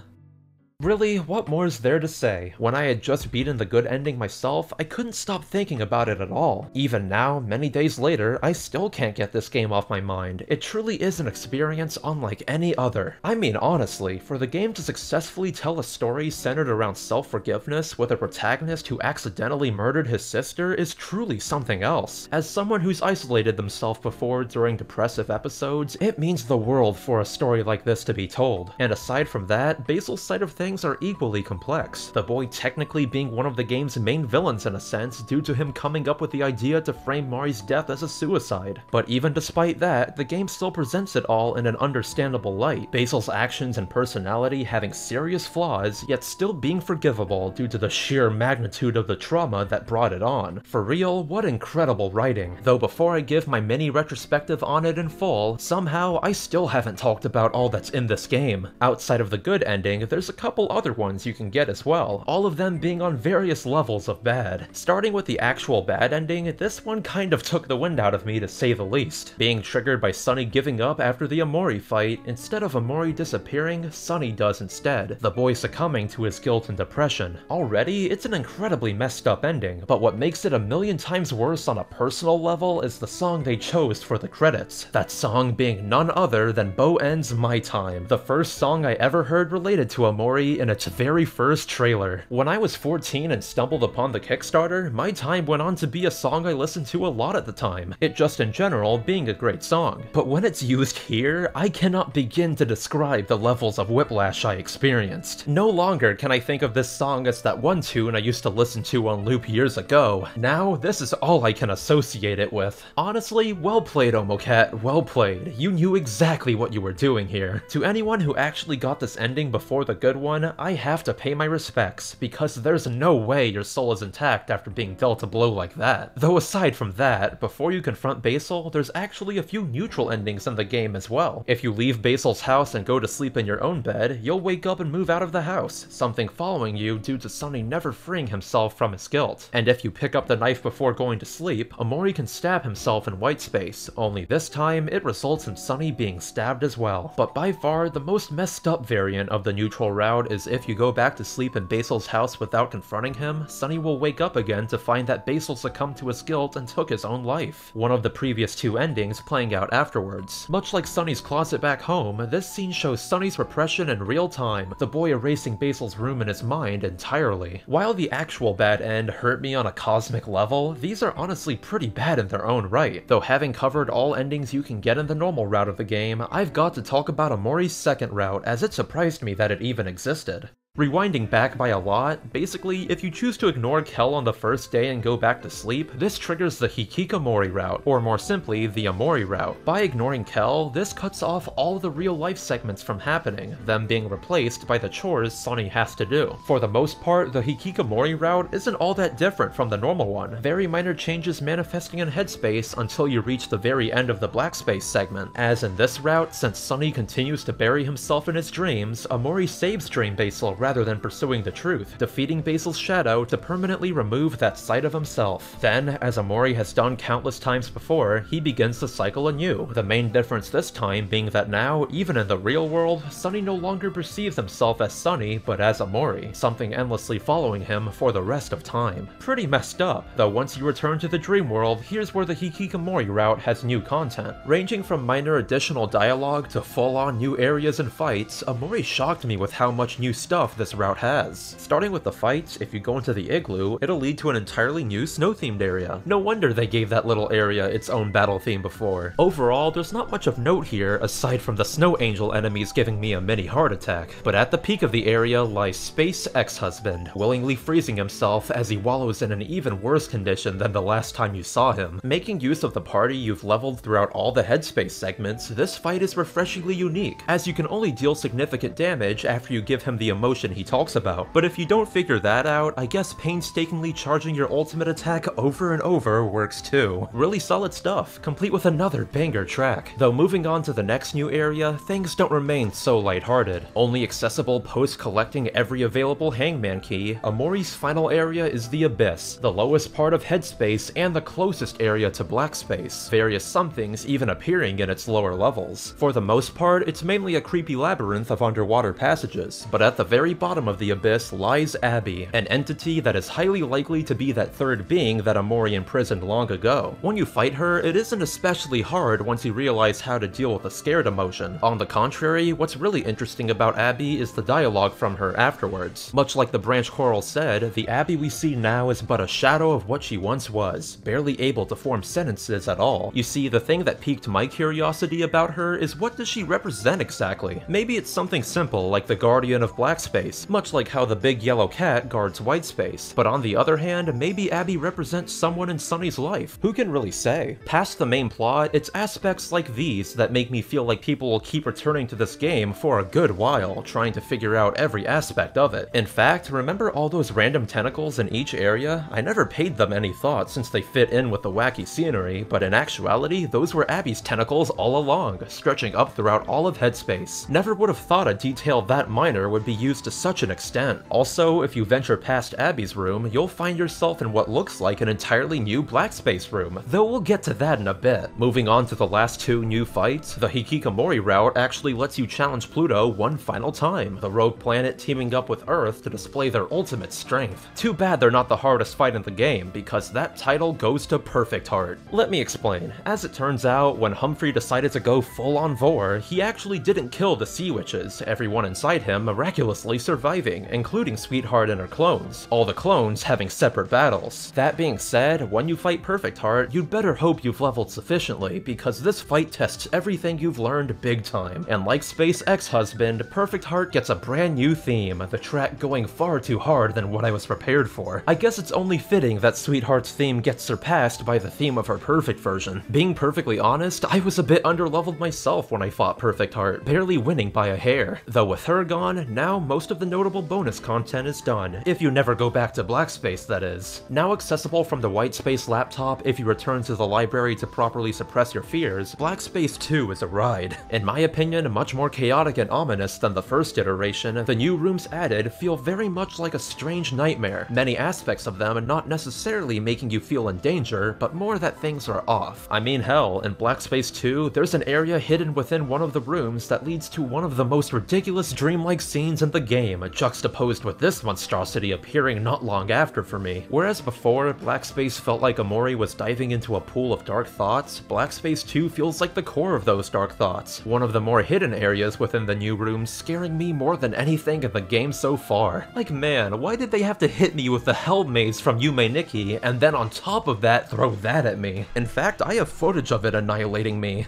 Really, what more is there to say? When I had just beaten the good ending myself, I couldn't stop thinking about it at all. Even now, many days later, I still can't get this game off my mind. It truly is an experience unlike any other. I mean honestly, for the game to successfully tell a story centered around self-forgiveness with a protagonist who accidentally murdered his sister is truly something else. As someone who's isolated themselves before during depressive episodes, it means the world for a story like this to be told. And aside from that, Basil's side of things are equally complex, the boy technically being one of the game's main villains in a sense due to him coming up with the idea to frame Mari's death as a suicide. But even despite that, the game still presents it all in an understandable light, Basil's actions and personality having serious flaws, yet still being forgivable due to the sheer magnitude of the trauma that brought it on. For real, what incredible writing. Though before I give my mini retrospective on it in full, somehow I still haven't talked about all that's in this game. Outside of the good ending, there's a couple other ones you can get as well, all of them being on various levels of bad. Starting with the actual bad ending, this one kind of took the wind out of me to say the least. Being triggered by Sunny giving up after the Omori fight, instead of Omori disappearing, Sunny does instead, the boy succumbing to his guilt and depression. Already, it's an incredibly messed up ending, but what makes it a million times worse on a personal level is the song they chose for the credits. That song being none other than Bo En's My Time, the first song I ever heard related to Omori in its very first trailer. When I was 14 and stumbled upon the Kickstarter, My Time went on to be a song I listened to a lot at the time, it just in general being a great song. But when it's used here, I cannot begin to describe the levels of whiplash I experienced. No longer can I think of this song as that one tune I used to listen to on loop years ago. Now, this is all I can associate it with. Honestly, well played, Omocat, well played. You knew exactly what you were doing here. To anyone who actually got this ending before the good one, I have to pay my respects, because there's no way your soul is intact after being dealt a blow like that. Though aside from that, before you confront Basil, there's actually a few neutral endings in the game as well. If you leave Basil's house and go to sleep in your own bed, you'll wake up and move out of the house, something following you due to Sunny never freeing himself from his guilt. And if you pick up the knife before going to sleep, Omori can stab himself in white space, only this time it results in Sunny being stabbed as well. But by far, the most messed up variant of the neutral route is if you go back to sleep in Basil's house without confronting him, Sunny will wake up again to find that Basil succumbed to his guilt and took his own life. One of the previous two endings playing out afterwards. Much like Sunny's closet back home, this scene shows Sunny's repression in real time, the boy erasing Basil's room in his mind entirely. While the actual bad end hurt me on a cosmic level, these are honestly pretty bad in their own right. Though having covered all endings you can get in the normal route of the game, I've got to talk about Omori's second route, as it surprised me that it even existed. Rewinding back by a lot, basically, if you choose to ignore Kel on the first day and go back to sleep, this triggers the Hikikomori route, or more simply, the Omori route. By ignoring Kel, this cuts off all the real-life segments from happening, them being replaced by the chores Sunny has to do. For the most part, the Hikikomori route isn't all that different from the normal one, very minor changes manifesting in headspace until you reach the very end of the black space segment. As in this route, since Sunny continues to bury himself in his dreams, Omori saves Dream Basil rather than pursuing the truth, defeating Basil's shadow to permanently remove that side of himself. Then, as Omori has done countless times before, he begins the cycle anew, the main difference this time being that now, even in the real world, Sunny no longer perceives himself as Sunny, but as Omori, something endlessly following him for the rest of time. Pretty messed up, though once you return to the dream world, here's where the Hikikomori route has new content. Ranging from minor additional dialogue to full-on new areas and fights, Omori shocked me with how much new stuff this route has. Starting with the fights, if you go into the igloo, it'll lead to an entirely new snow-themed area. No wonder they gave that little area its own battle theme before. Overall, there's not much of note here aside from the snow angel enemies giving me a mini heart attack, but at the peak of the area lies Space Ex-Husband, willingly freezing himself as he wallows in an even worse condition than the last time you saw him. Making use of the party you've leveled throughout all the headspace segments, this fight is refreshingly unique, as you can only deal significant damage after you give him the emotion he talks about. But if you don't figure that out, I guess painstakingly charging your ultimate attack over and over works too. Really solid stuff, complete with another banger track. Though moving on to the next new area, things don't remain so lighthearted. Only accessible post-collecting every available hangman key, Omori's final area is the Abyss, the lowest part of headspace and the closest area to black space, various somethings even appearing in its lower levels. For the most part, it's mainly a creepy labyrinth of underwater passages, but at the very bottom of the Abyss lies Abby, an entity that is highly likely to be that third being that Omori imprisoned long ago. When you fight her, it isn't especially hard once you realize how to deal with a scared emotion. On the contrary, what's really interesting about Abby is the dialogue from her afterwards. Much like the branch coral said, the Abby we see now is but a shadow of what she once was, barely able to form sentences at all. You see, the thing that piqued my curiosity about her is what does she represent exactly? Maybe it's something simple like the guardian of black space, much like how the big yellow cat guards white space. But on the other hand, maybe Abby represents someone in Sunny's life. Who can really say? Past the main plot, it's aspects like these that make me feel like people will keep returning to this game for a good while, trying to figure out every aspect of it. In fact, remember all those random tentacles in each area? I never paid them any thought since they fit in with the wacky scenery, but in actuality, those were Abby's tentacles all along, stretching up throughout all of headspace. Never would have thought a detail that minor would be used to such an extent. Also, if you venture past Abby's room, you'll find yourself in what looks like an entirely new black space room, though we'll get to that in a bit. Moving on to the last two new fights, the Hikikomori route actually lets you challenge Pluto one final time, the rogue planet teaming up with Earth to display their ultimate strength. Too bad they're not the hardest fight in the game, because that title goes to Perfect Heart. Let me explain. As it turns out, when Humphrey decided to go full-on vor, he actually didn't kill the Sea Witches, everyone inside him miraculously surviving, including Sweetheart and her clones, all the clones having separate battles. That being said, when you fight Perfect Heart, you'd better hope you've leveled sufficiently, because this fight tests everything you've learned big time. And like Space Ex-Husband, Perfect Heart gets a brand new theme, the track going far too hard than what I was prepared for. I guess it's only fitting that Sweetheart's theme gets surpassed by the theme of her Perfect version. Being perfectly honest, I was a bit underleveled myself when I fought Perfect Heart, barely winning by a hair. Though with her gone, now most of the notable bonus content is done, if you never go back to black space, that is. Now accessible from the white space laptop if you return to the library to properly suppress your fears, Black Space 2 is a ride. In my opinion, much more chaotic and ominous than the first iteration, the new rooms added feel very much like a strange nightmare, many aspects of them not necessarily making you feel in danger, but more that things are off. I mean hell, in Black Space 2, there's an area hidden within one of the rooms that leads to one of the most ridiculous dreamlike scenes in the game, juxtaposed with this monstrosity appearing not long after for me. Whereas before, Black Space felt like Omori was diving into a pool of dark thoughts, Black Space 2 feels like the core of those dark thoughts, one of the more hidden areas within the new rooms scaring me more than anything in the game so far. Like man, why did they have to hit me with the Hell Maze from Yume Nikki, and then on top of that throw that at me? In fact, I have footage of it annihilating me.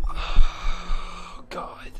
Oh, God.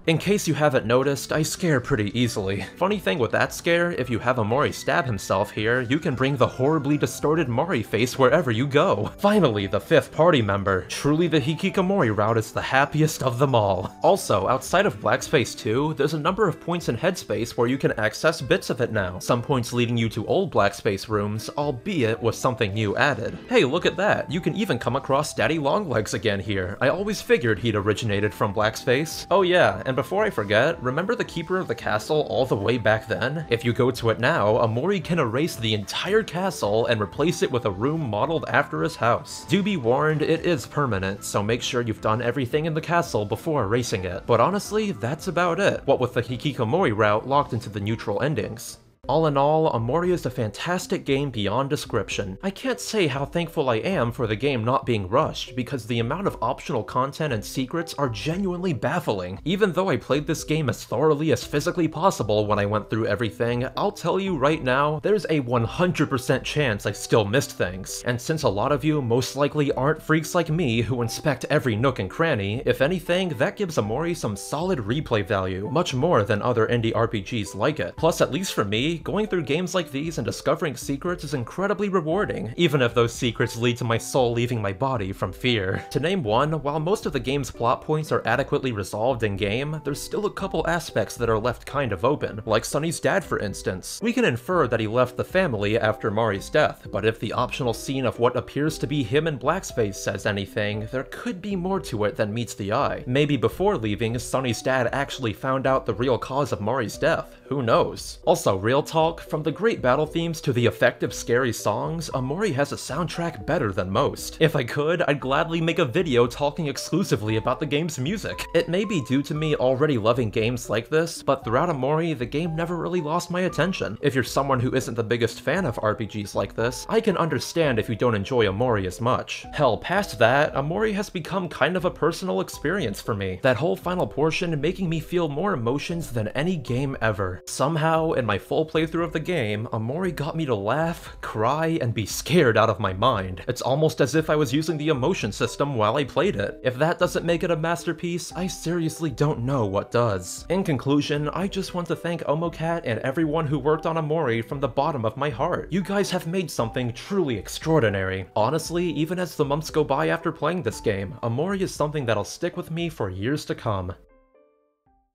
In case you haven't noticed, I scare pretty easily. Funny thing with that scare, if you have Omori stab himself here, you can bring the horribly distorted Mori face wherever you go. Finally, the 5th party member. Truly the Hikikomori route is the happiest of them all. Also, outside of Black Space 2, there's a number of points in Headspace where you can access bits of it now. Some points leading you to old Black Space rooms, albeit with something new added. Hey, look at that! You can even come across Daddy Longlegs again here. I always figured he'd originated from Black Space. Oh yeah, and before I forget, remember the Keeper of the Castle all the way back then? If you go to it now, Omori can erase the entire castle and replace it with a room modeled after his house. Do be warned, it is permanent, so make sure you've done everything in the castle before erasing it. But honestly, that's about it, what with the Hikikomori route locked into the neutral endings. All in all, Omori is a fantastic game beyond description. I can't say how thankful I am for the game not being rushed, because the amount of optional content and secrets are genuinely baffling. Even though I played this game as thoroughly as physically possible when I went through everything, I'll tell you right now, there's a 100% chance I still missed things. And since a lot of you most likely aren't freaks like me who inspect every nook and cranny, if anything, that gives Omori some solid replay value, much more than other indie RPGs like it. Plus, at least for me, going through games like these and discovering secrets is incredibly rewarding, even if those secrets lead to my soul leaving my body from fear. To name one, while most of the game's plot points are adequately resolved in-game, there's still a couple aspects that are left kind of open, like Sunny's dad for instance. We can infer that he left the family after Mari's death, but if the optional scene of what appears to be him in Black Space says anything, there could be more to it than meets the eye. Maybe before leaving, Sunny's dad actually found out the real cause of Mari's death. Who knows? Also, real talk, from the great battle themes to the effective scary songs, Omori has a soundtrack better than most. If I could, I'd gladly make a video talking exclusively about the game's music. It may be due to me already loving games like this, but throughout Omori, the game never really lost my attention. If you're someone who isn't the biggest fan of RPGs like this, I can understand if you don't enjoy Omori as much. Hell, past that, Omori has become kind of a personal experience for me. That whole final portion making me feel more emotions than any game ever. Somehow, in my full playthrough of the game, Omori got me to laugh, cry, and be scared out of my mind. It's almost as if I was using the emotion system while I played it. If that doesn't make it a masterpiece, I seriously don't know what does. In conclusion, I just want to thank Omocat and everyone who worked on Omori from the bottom of my heart. You guys have made something truly extraordinary. Honestly, even as the months go by after playing this game, Omori is something that'll stick with me for years to come.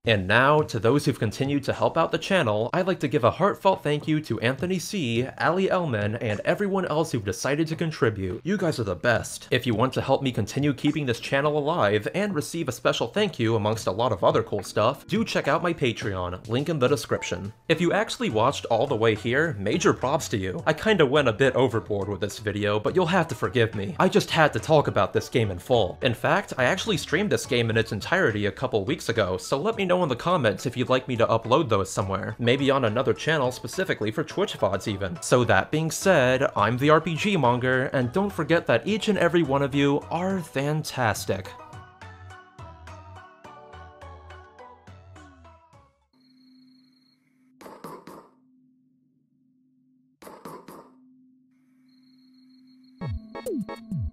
And now, to those who've continued to help out the channel, I'd like to give a heartfelt thank you to Anthony C., Ali Elman, and everyone else who've decided to contribute. You guys are the best. If you want to help me continue keeping this channel alive and receive a special thank you amongst a lot of other cool stuff, do check out my Patreon, link in the description. If you actually watched all the way here, major props to you. I kinda went a bit overboard with this video, but you'll have to forgive me. I just had to talk about this game in full. In fact, I actually streamed this game in its entirety a couple weeks ago, so let me know in the comments if you'd like me to upload those somewhere. Maybe on another channel specifically for Twitch VODs even. So that being said, I'm the RPG Monger, and don't forget that each and every one of you are fantastic. You